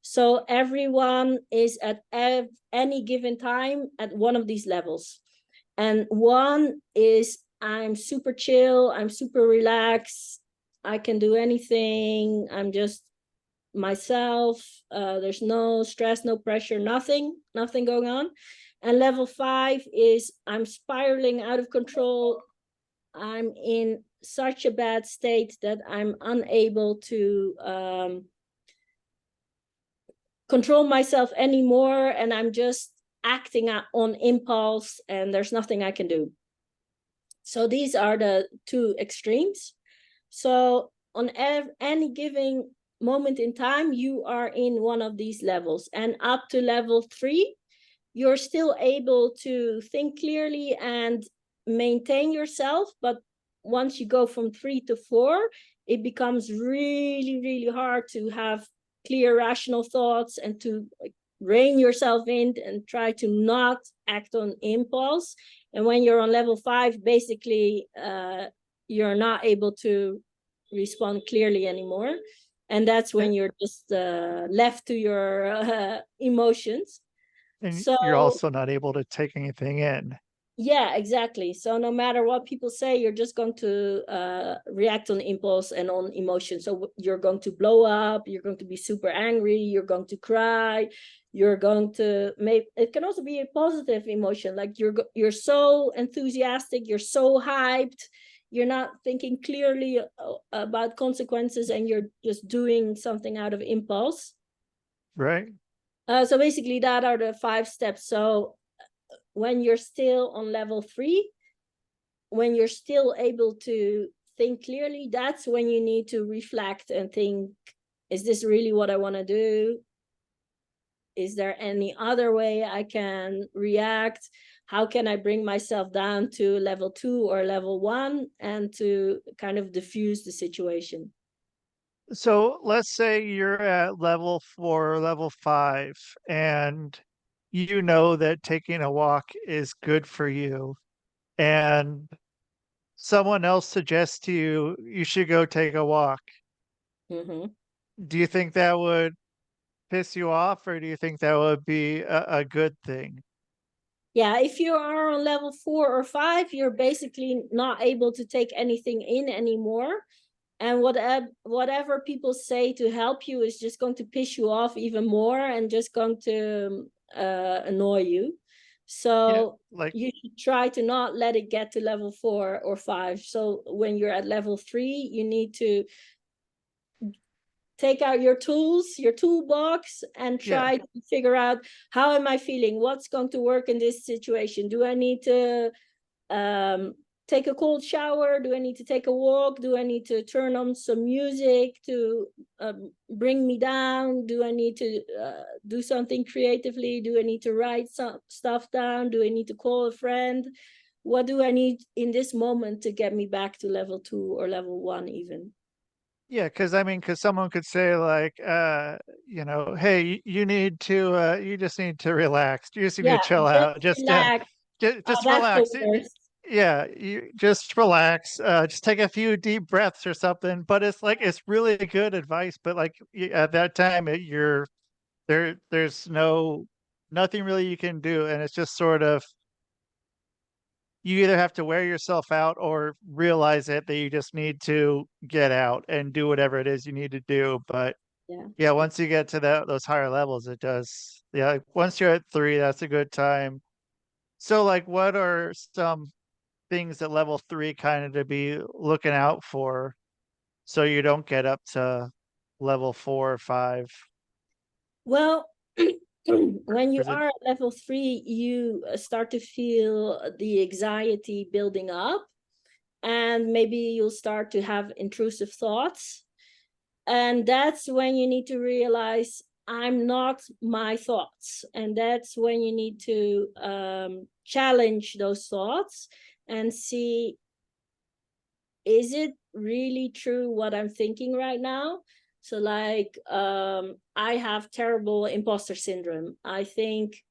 So everyone is at any given time at one of these levels. And one is, I'm super chill, I'm super relaxed, I can do anything, I'm just myself, there's no stress, no pressure, nothing going on. And level 5 is, I'm spiraling out of control, I'm in such a bad state that I'm unable to control myself anymore, and I'm just acting on impulse, and there's nothing I can do. So these are the 2 extremes. So on any given moment in time, you are in one of these levels, and up to level 3, you're still able to think clearly and maintain yourself. But once you go from 3 to 4, it becomes really, really hard to have clear, rational thoughts, and to rein yourself in and try to not act on impulse. And when you're on level 5, basically, you're not able to respond clearly anymore. And that's when you're just left to your emotions. And So you're also not able to take anything in. yeah, exactly. So no matter what people say, you're just going to react on impulse and on emotion. So you're going to blow up, you're going to be super angry, you're going to cry, you're going to make, it can also be a positive emotion, like you're so enthusiastic, you're so hyped, you're not thinking clearly about consequences, and you're just doing something out of impulse. Right. So basically that are the 5 steps. So when you're still on level 3, when you're still able to think clearly, that's when you need to reflect and think, is this really what I want to do? Is there any other way I can react? How can I bring myself down to level 2 or level 1 and to kind of diffuse the situation? So let's say you're at level 4 or level 5, and you know that taking a walk is good for you, and someone else suggests to you you should go take a walk. Mm-hmm. Do you think that would piss you off, or do you think that would be a good thing? Yeah, if you are on level 4 or 5, you're basically not able to take anything in anymore. And whatever people say to help you is just going to piss you off even more and just going to annoy you. So Like, you should try to not let it get to level 4 or 5. So when you're at level 3, you need to take out your tools, your toolbox, and yeah, try to figure out, how am I feeling? What's going to work in this situation? Do I need to take a cold shower? Do I need to take a walk? Do I need to turn on some music to bring me down? Do I need to do something creatively? Do I need to write some stuff down? Do I need to call a friend? What do I need in this moment to get me back to level 2 or level 1 even? yeah, because someone could say, like, hey, you need to, you just need to relax. You just need to Yeah, chill just out. relax. Oh, Just that's the relax. worst. Yeah, you just relax. Just take a few deep breaths or something. But it's like, it's really good advice. But like, at that time, you're there. There's nothing really you can do, and it's just sort of, you either have to wear yourself out or realize it, that you just need to get out and do whatever it is you need to do. But Yeah. yeah, once you get to those higher levels, it does. Yeah, like, once you're at 3, that's a good time. So, like, what are some things at level 3 kind of to be looking out for, so you don't get up to level 4 or 5? Well, when you Is it are at level 3, you start to feel the anxiety building up, and maybe you'll start to have intrusive thoughts. And that's when you need to realize, I'm not my thoughts. And that's when you need to challenge those thoughts and see, is it really true what I'm thinking right now? So like, I have terrible imposter syndrome. I think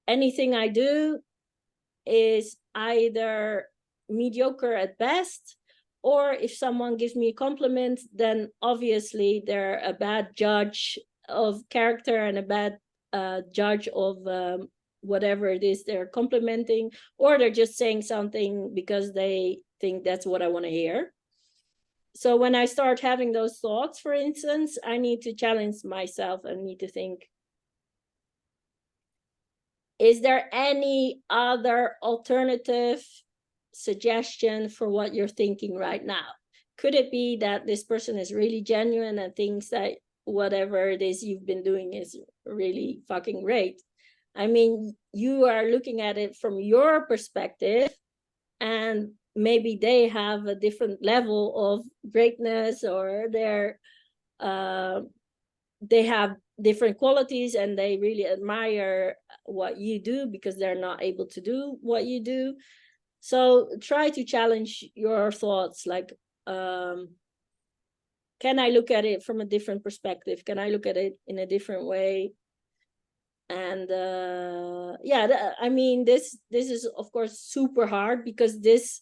anything I do is either mediocre at best, or if someone gives me a compliment, then obviously they're a bad judge of character and a bad judge of whatever it is they're complimenting, or they're just saying something because they think that's what I want to hear. So when I start having those thoughts, for instance, I need to challenge myself and need to think, is there any other alternative suggestion for what you're thinking right now? Could it be that this person is really genuine and thinks that whatever it is you've been doing is really fucking great? I mean, you are looking at it from your perspective, and maybe they have a different level of greatness, or they have different qualities and they really admire what you do because they're not able to do what you do. So try to challenge your thoughts, like, can I look at it from a different perspective? Can I look at it in a different way? And I mean, this is of course super hard, because this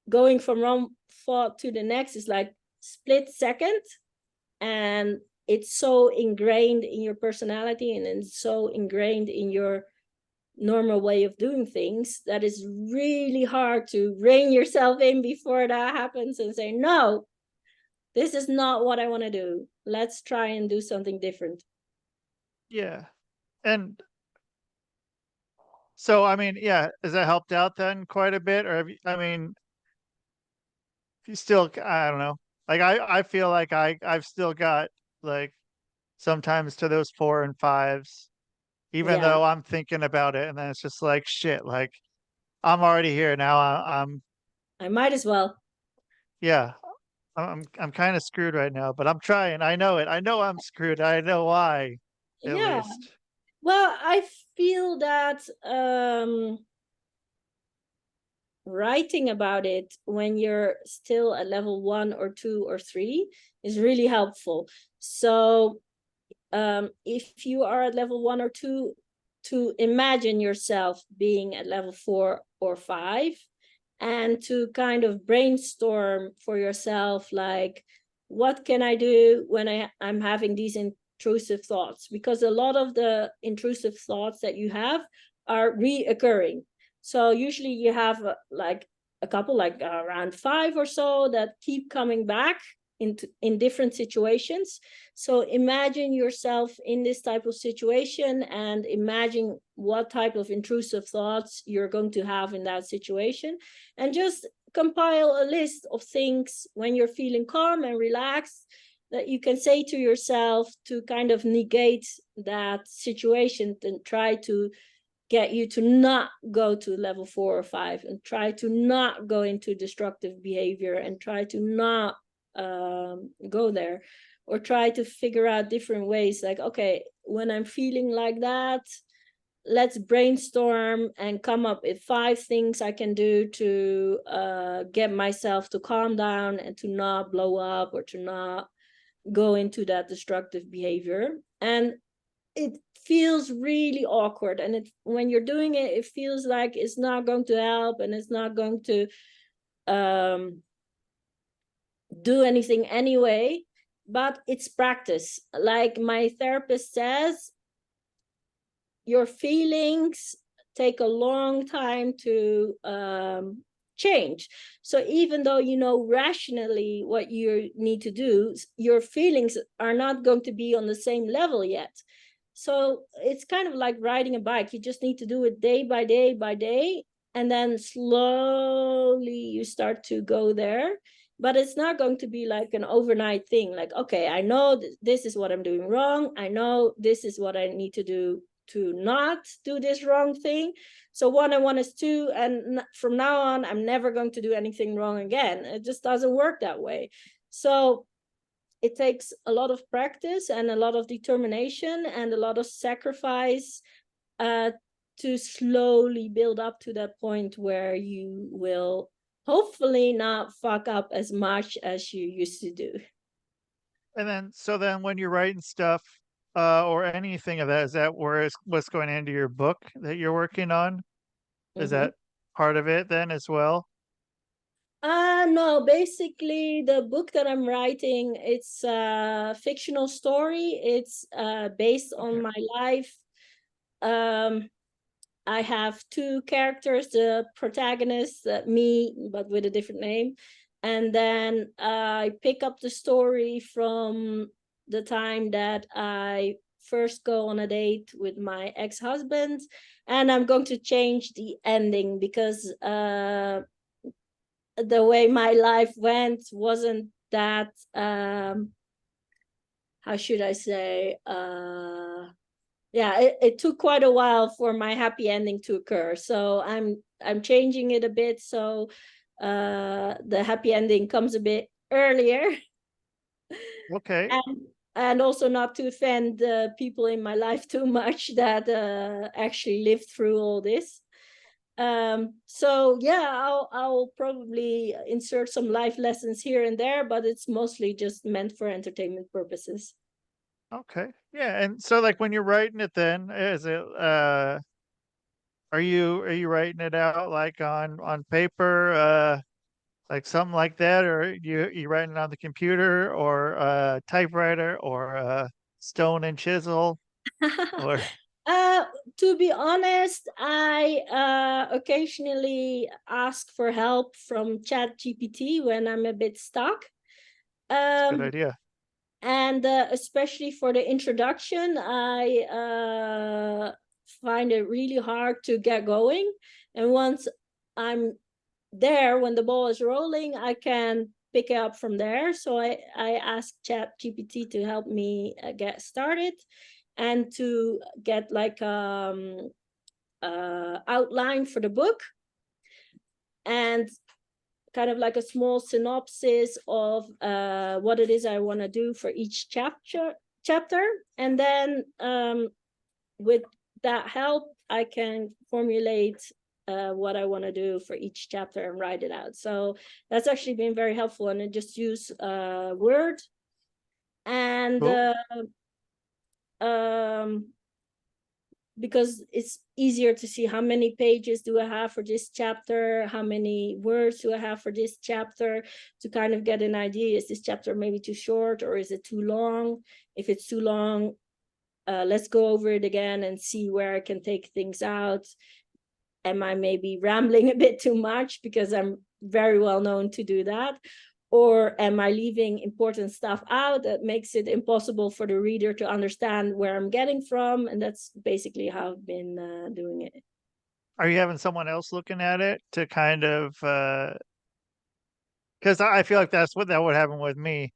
going from one thought to the next is like split second, and it's so ingrained in your personality and it's so ingrained in your normal way of doing things that it's really hard to rein yourself in before that happens and say, no, this is not what I want to do. Let's try and do something different. Yeah. And so, I mean, yeah, has that helped out then quite a bit? Or have you, I mean, if you still, I don't know. Like I feel like I've still got like sometimes to those 4 and 5s, even Yeah, though I'm thinking about it, and then it's just like shit. Like I'm already here now. I'm I might as well. yeah. I'm kind of screwed right now, but I'm trying. I know it. I know I'm screwed. I know why, at Yeah. least. Well, I feel that writing about it when you're still at level 1 or 2 or 3 is really helpful. So if you are at level 1 or 2, to imagine yourself being at level 4 or 5, and to kind of brainstorm for yourself, like, what can I do when I'm having these intrusive thoughts? Because a lot of the intrusive thoughts that you have are reoccurring. So usually you have like a couple, like around 5 or so, that keep coming back in different situations. So imagine yourself in this type of situation and imagine what type of intrusive thoughts you're going to have in that situation, and just compile a list of things when you're feeling calm and relaxed that you can say to yourself to kind of negate that situation and try to get you to not go to level 4 or 5 and try to not go into destructive behavior and try to not go there, or try to figure out different ways, like, okay, when I'm feeling like that, let's brainstorm and come up with 5 things I can do to get myself to calm down and to not blow up or to not go into that destructive behavior. And it feels really awkward, and when you're doing it, it feels like it's not going to help and it's not going to do anything anyway. But it's practice. Like my therapist says, your feelings take a long time to change. So even though you know rationally what you need to do, your feelings are not going to be on the same level yet. So it's kind of like riding a bike. You just need to do it day by day by day, and then slowly you start to go there. But it's not going to be like an overnight thing. Like, okay, I know this is what I'm doing wrong. I know this is what I need to do to not do this wrong thing. So 1 and 1 is 2, and from now on, I'm never going to do anything wrong again. It just doesn't work that way. So it takes a lot of practice and a lot of determination and a lot of sacrifice to slowly build up to that point where you will hopefully not fuck up as much as you used to do. And then, so then when you're writing stuff, or anything of that, is that what's going into your book that you're working on? Is that part of it then as well? No, basically the book that I'm writing, it's a fictional story. It's based on my life. I have 2 characters, the protagonist, me, but with a different name. And then I pick up the story from the time that I first go on a date with my ex-husband. And I'm going to change the ending because the way my life went wasn't that how should I say, yeah, it took quite a while for my happy ending to occur. So I'm changing it a bit, so the happy ending comes a bit earlier. Okay. And also not to offend the people in my life too much that actually lived through all this. So yeah, I'll probably insert some life lessons here and there, but it's mostly just meant for entertainment purposes. Okay. Yeah. And so like when you're writing it then, is it are you writing it out like on paper? Like something like that, or you writing on the computer or a typewriter or a stone and chisel or Uh, to be honest, I occasionally ask for help from ChatGPT when I'm a bit stuck. good Um, idea. and especially for the introduction, I find it really hard to get going. And once I'm there, when the ball is rolling, I can pick it up from there. So I asked ChatGPT to help me get started and to get like outline for the book and kind of like a small synopsis of what it is I want to do for each chapter. And then with that help, I can formulate what I want to do for each chapter and write it out. So that's actually been very helpful. And I just use Word and Cool. Because it's easier to see how many pages do I have for this chapter, how many words do I have for this chapter, to kind of get an idea. Is this chapter maybe too short or is it too long? If it's too long, let's go over it again and see where I can take things out. Am I maybe rambling a bit too much, because I'm very well known to do that? Or am I leaving important stuff out that makes it impossible for the reader to understand where I'm getting from? And that's basically how I've been doing it. Are you having someone else looking at it to kind of because I feel like that would happen with me.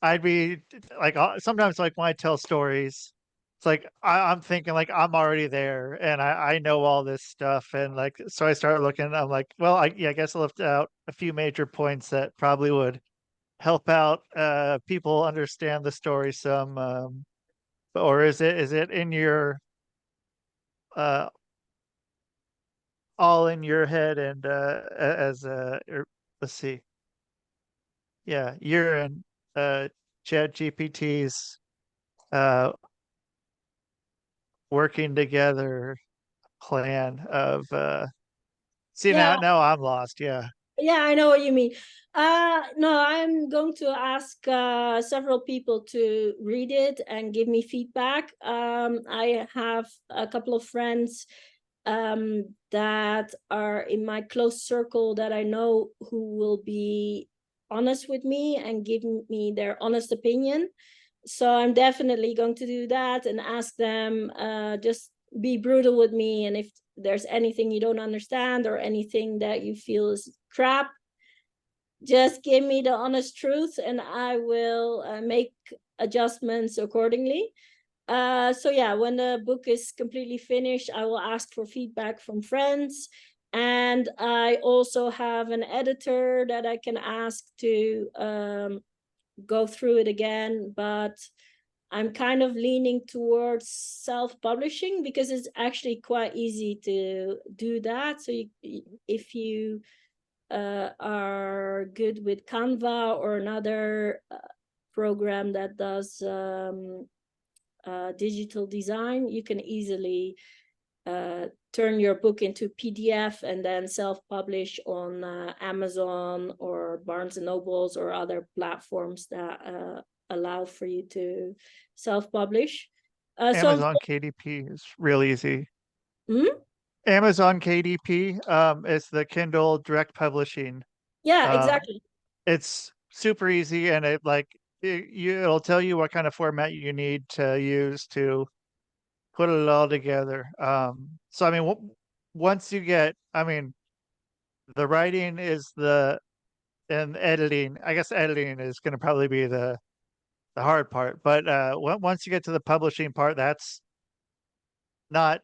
I'd be like sometimes like when I tell stories, it's like I'm thinking like I'm already there and I know all this stuff, and like so I start looking. I'm like, well, I guess I left out a few major points that probably would help out people understand the story some. Or is it in your uh all in your head and as let's see, yeah, you're in Chat GPT's uh working together plan of see Yeah, now I'm lost. Yeah. yeah, I know what you mean. No, I'm going to ask several people to read it and give me feedback. I have a couple of friends that are in my close circle that I know who will be honest with me and give me their honest opinion. So I'm definitely going to do that and ask them, just be brutal with me. And if there's anything you don't understand or anything that you feel is crap, just give me the honest truth and I will make adjustments accordingly. So yeah, when the book is completely finished, I will ask for feedback from friends. And I also have an editor that I can ask to go through it again. But I'm kind of leaning towards self-publishing because it's actually quite easy to do that. So if you are good with Canva or another program that does digital design, you can easily turn your book into PDF and then self-publish on Amazon or Barnes and Nobles or other platforms that allow for you to self-publish. Amazon KDP is real easy. Hmm? Amazon KDP is the Kindle direct publishing. Yeah, Um, exactly. it's super easy, and it'll tell you what kind of format you need to use to put it all together. So I mean, once you get, I mean, the writing is and editing. I guess editing is going to probably be the hard part, but once you get to the publishing part, that's not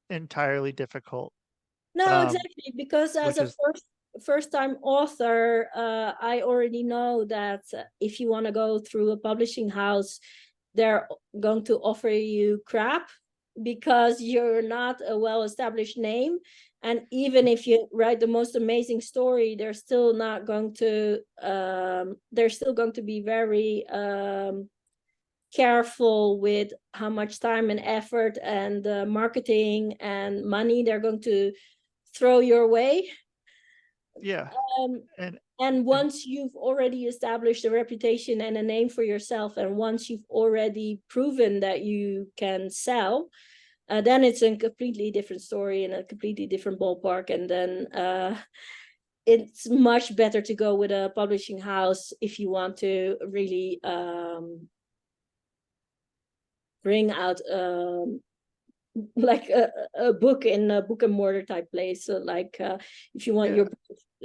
entirely difficult. No, Um, exactly, because as which a is first time author, I already know that if you want to go through a publishing house, they're going to offer you crap because you're not a well-established name. And even if you write the most amazing story, they're still going to be very careful with how much time and effort and marketing and money they're going to throw your way. Yeah. Um, And and once you've already established a reputation and a name for yourself, and once you've already proven that you can sell, then it's a completely different story and a completely different ballpark. And then it's much better to go with a publishing house if you want to really bring out like a book in a book and mortar type place. So like if you want yeah. your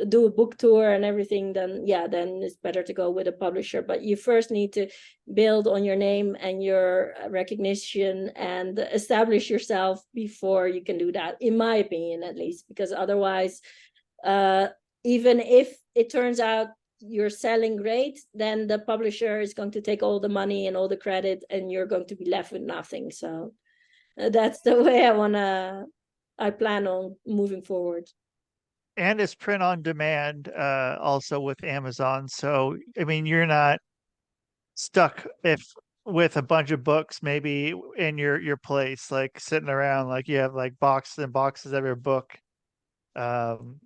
do a book tour and everything, then it's better to go with a publisher. But you first need to build on your name and your recognition and establish yourself before you can do that, in my opinion, at least, because otherwise even if it turns out you're selling great, then the publisher is going to take all the money and all the credit, and you're going to be left with nothing. So that's the way I plan on moving forward. And it's print on demand also with Amazon. So I mean, you're not stuck if with a bunch of books maybe in your place, like sitting around, like you have like boxes and boxes of your book um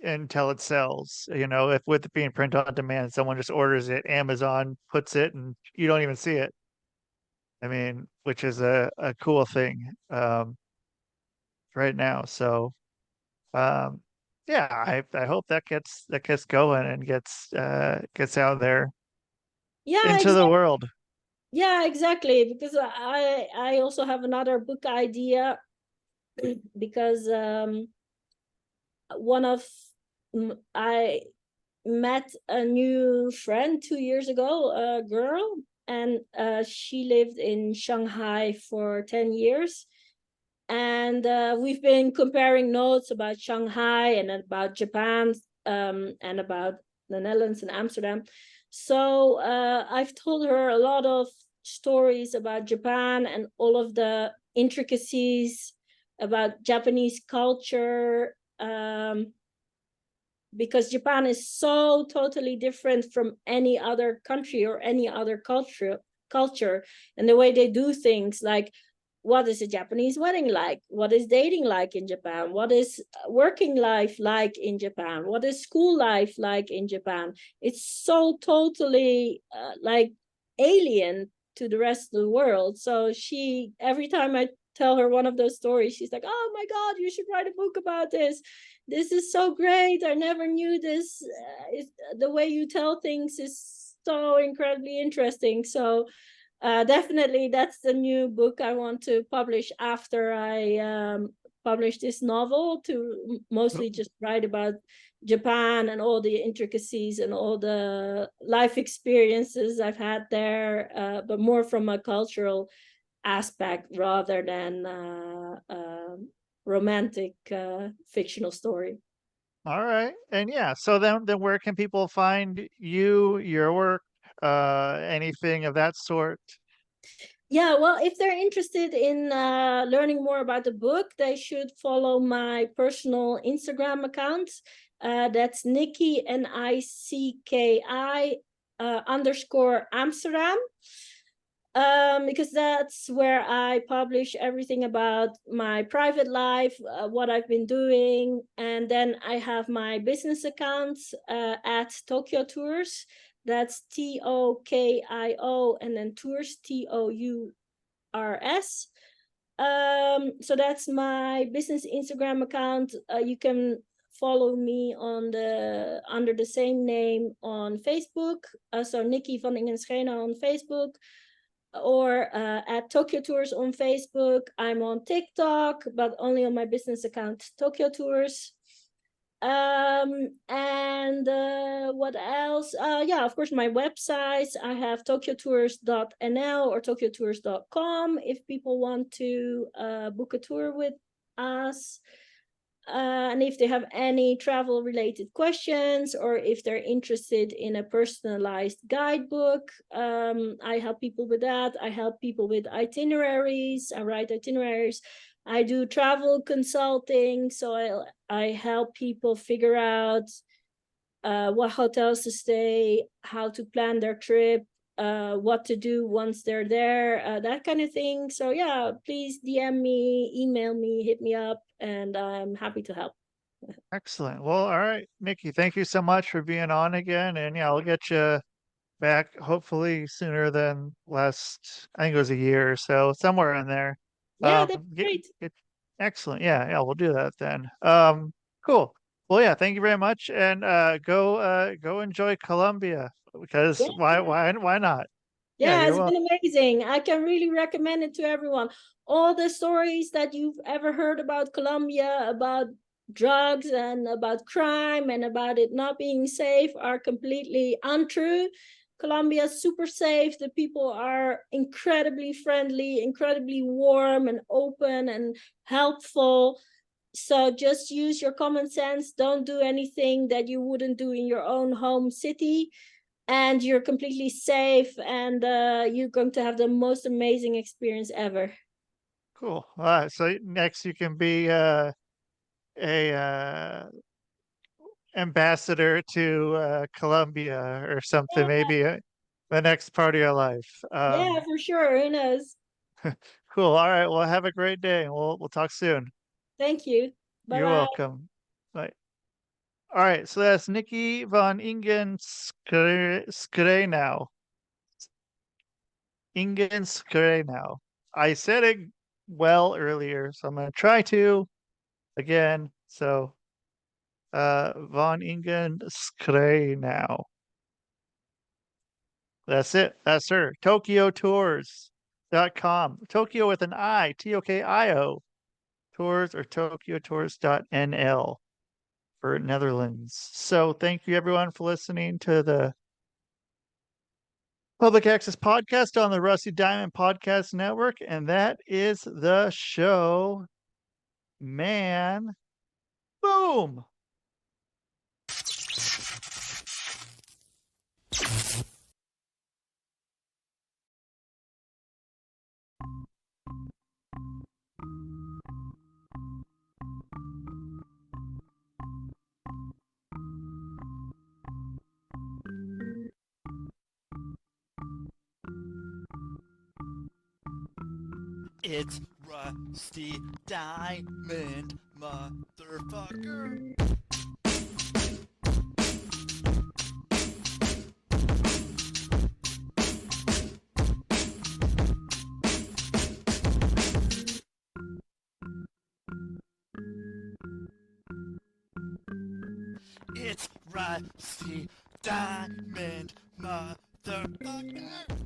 until it sells. If with it being print on demand, someone just orders it, Amazon puts it, and you don't even see it. I mean, which is a cool thing right now. So um yeah, I hope that gets going and gets out there Yeah, into the exactly. world. Yeah, exactly. Because I also have another book idea because I met a new friend 2 years ago, a girl, and she lived in Shanghai for 10 years. And we've been comparing notes about Shanghai and about Japan, and about the Netherlands and Amsterdam. So I've told her a lot of stories about Japan and all of the intricacies about Japanese culture, because Japan is so totally different from any other country or any other culture, and the way they do things. Like, what is a Japanese wedding like? What is dating like in Japan? What is working life like in Japan? What is school life like in Japan? It's so totally like alien to the rest of the world. So every time I tell her one of those stories, she's like, oh my God, you should write a book about this. This is so great. I never knew this. The way you tell things is so incredibly interesting. So definitely that's the new book I want to publish after I publish this novel, to mostly just write about Japan and all the intricacies and all the life experiences I've had there, but more from a cultural aspect rather than romantic fictional story. All right. And yeah, so then where can people find you, your work, anything of that sort? Yeah, well, if they're interested in learning more about the book, they should follow my personal Instagram account. That's Nicki, Nicki _Amsterdam. Because that's where I publish everything about my private life, what I've been doing. And then I have my business account at Tokyo Tours. That's TOKIO and then Tours, TOURS. So that's my business Instagram account. You can follow me under the same name on Facebook. So Nicki Van Ingen Schenau on Facebook, or at Tokyo Tours on Facebook. I'm on TikTok, but only on my business account, Tokyo Tours. And what else? Yeah, of course, my websites. I have TokyoTours.nl or TokyoTours.com if people want to book a tour with us. And if they have any travel related questions, or if they're interested in a personalized guidebook, I help people with that. I help people with itineraries. I write itineraries. I do travel consulting, so I help people figure out what hotels to stay, how to plan their trip, what to do once they're there, that kind of thing. So yeah, please DM me, email me, hit me up, and I'm happy to help. Excellent. Well, all right, Nikki, thank you so much for being on again. And yeah, I'll get you back hopefully sooner than last, I think it was a year or so, somewhere in there. Yeah, that's Get, great. excellent. Yeah, yeah, we'll do that then. Cool. Well, yeah, thank you very much. And go enjoy Colombia because Yeah. why not? Yeah, Yeah, you're it's welcome. been amazing. I can really recommend it to everyone. All the stories that you've ever heard about Colombia, about drugs and about crime and about it not being safe are completely untrue. Colombia is super safe. The people are incredibly friendly, incredibly warm and open and helpful. So just use your common sense. Don't do anything that you wouldn't do in your own home city, and you're completely safe, and you're going to have the most amazing experience ever. Cool. All right. So next you can be a ambassador to Colombia or something, Yeah, maybe the next part of your life. yeah, for sure. Who knows? Cool. All right. Well, have a great day. We'll talk soon. Thank you. Bye You're bye. welcome. Bye. All right. So that's Nicki Van Ingen Schenau. Ingen Schenau. I said it well earlier, so I'm going to try to again. So, Van Ingen Schenau. That's it. That's her. TokyoTours.com. Tokyo with an I, Tokio. Tours or TokyoTours.nl for Netherlands. So thank you everyone for listening to the Public Access Podcast on the Rusty Diamond Podcast Network. And that is the show. Man. Boom. It's Rusty Diamond, motherfucker. It's Rusty Diamond, motherfucker.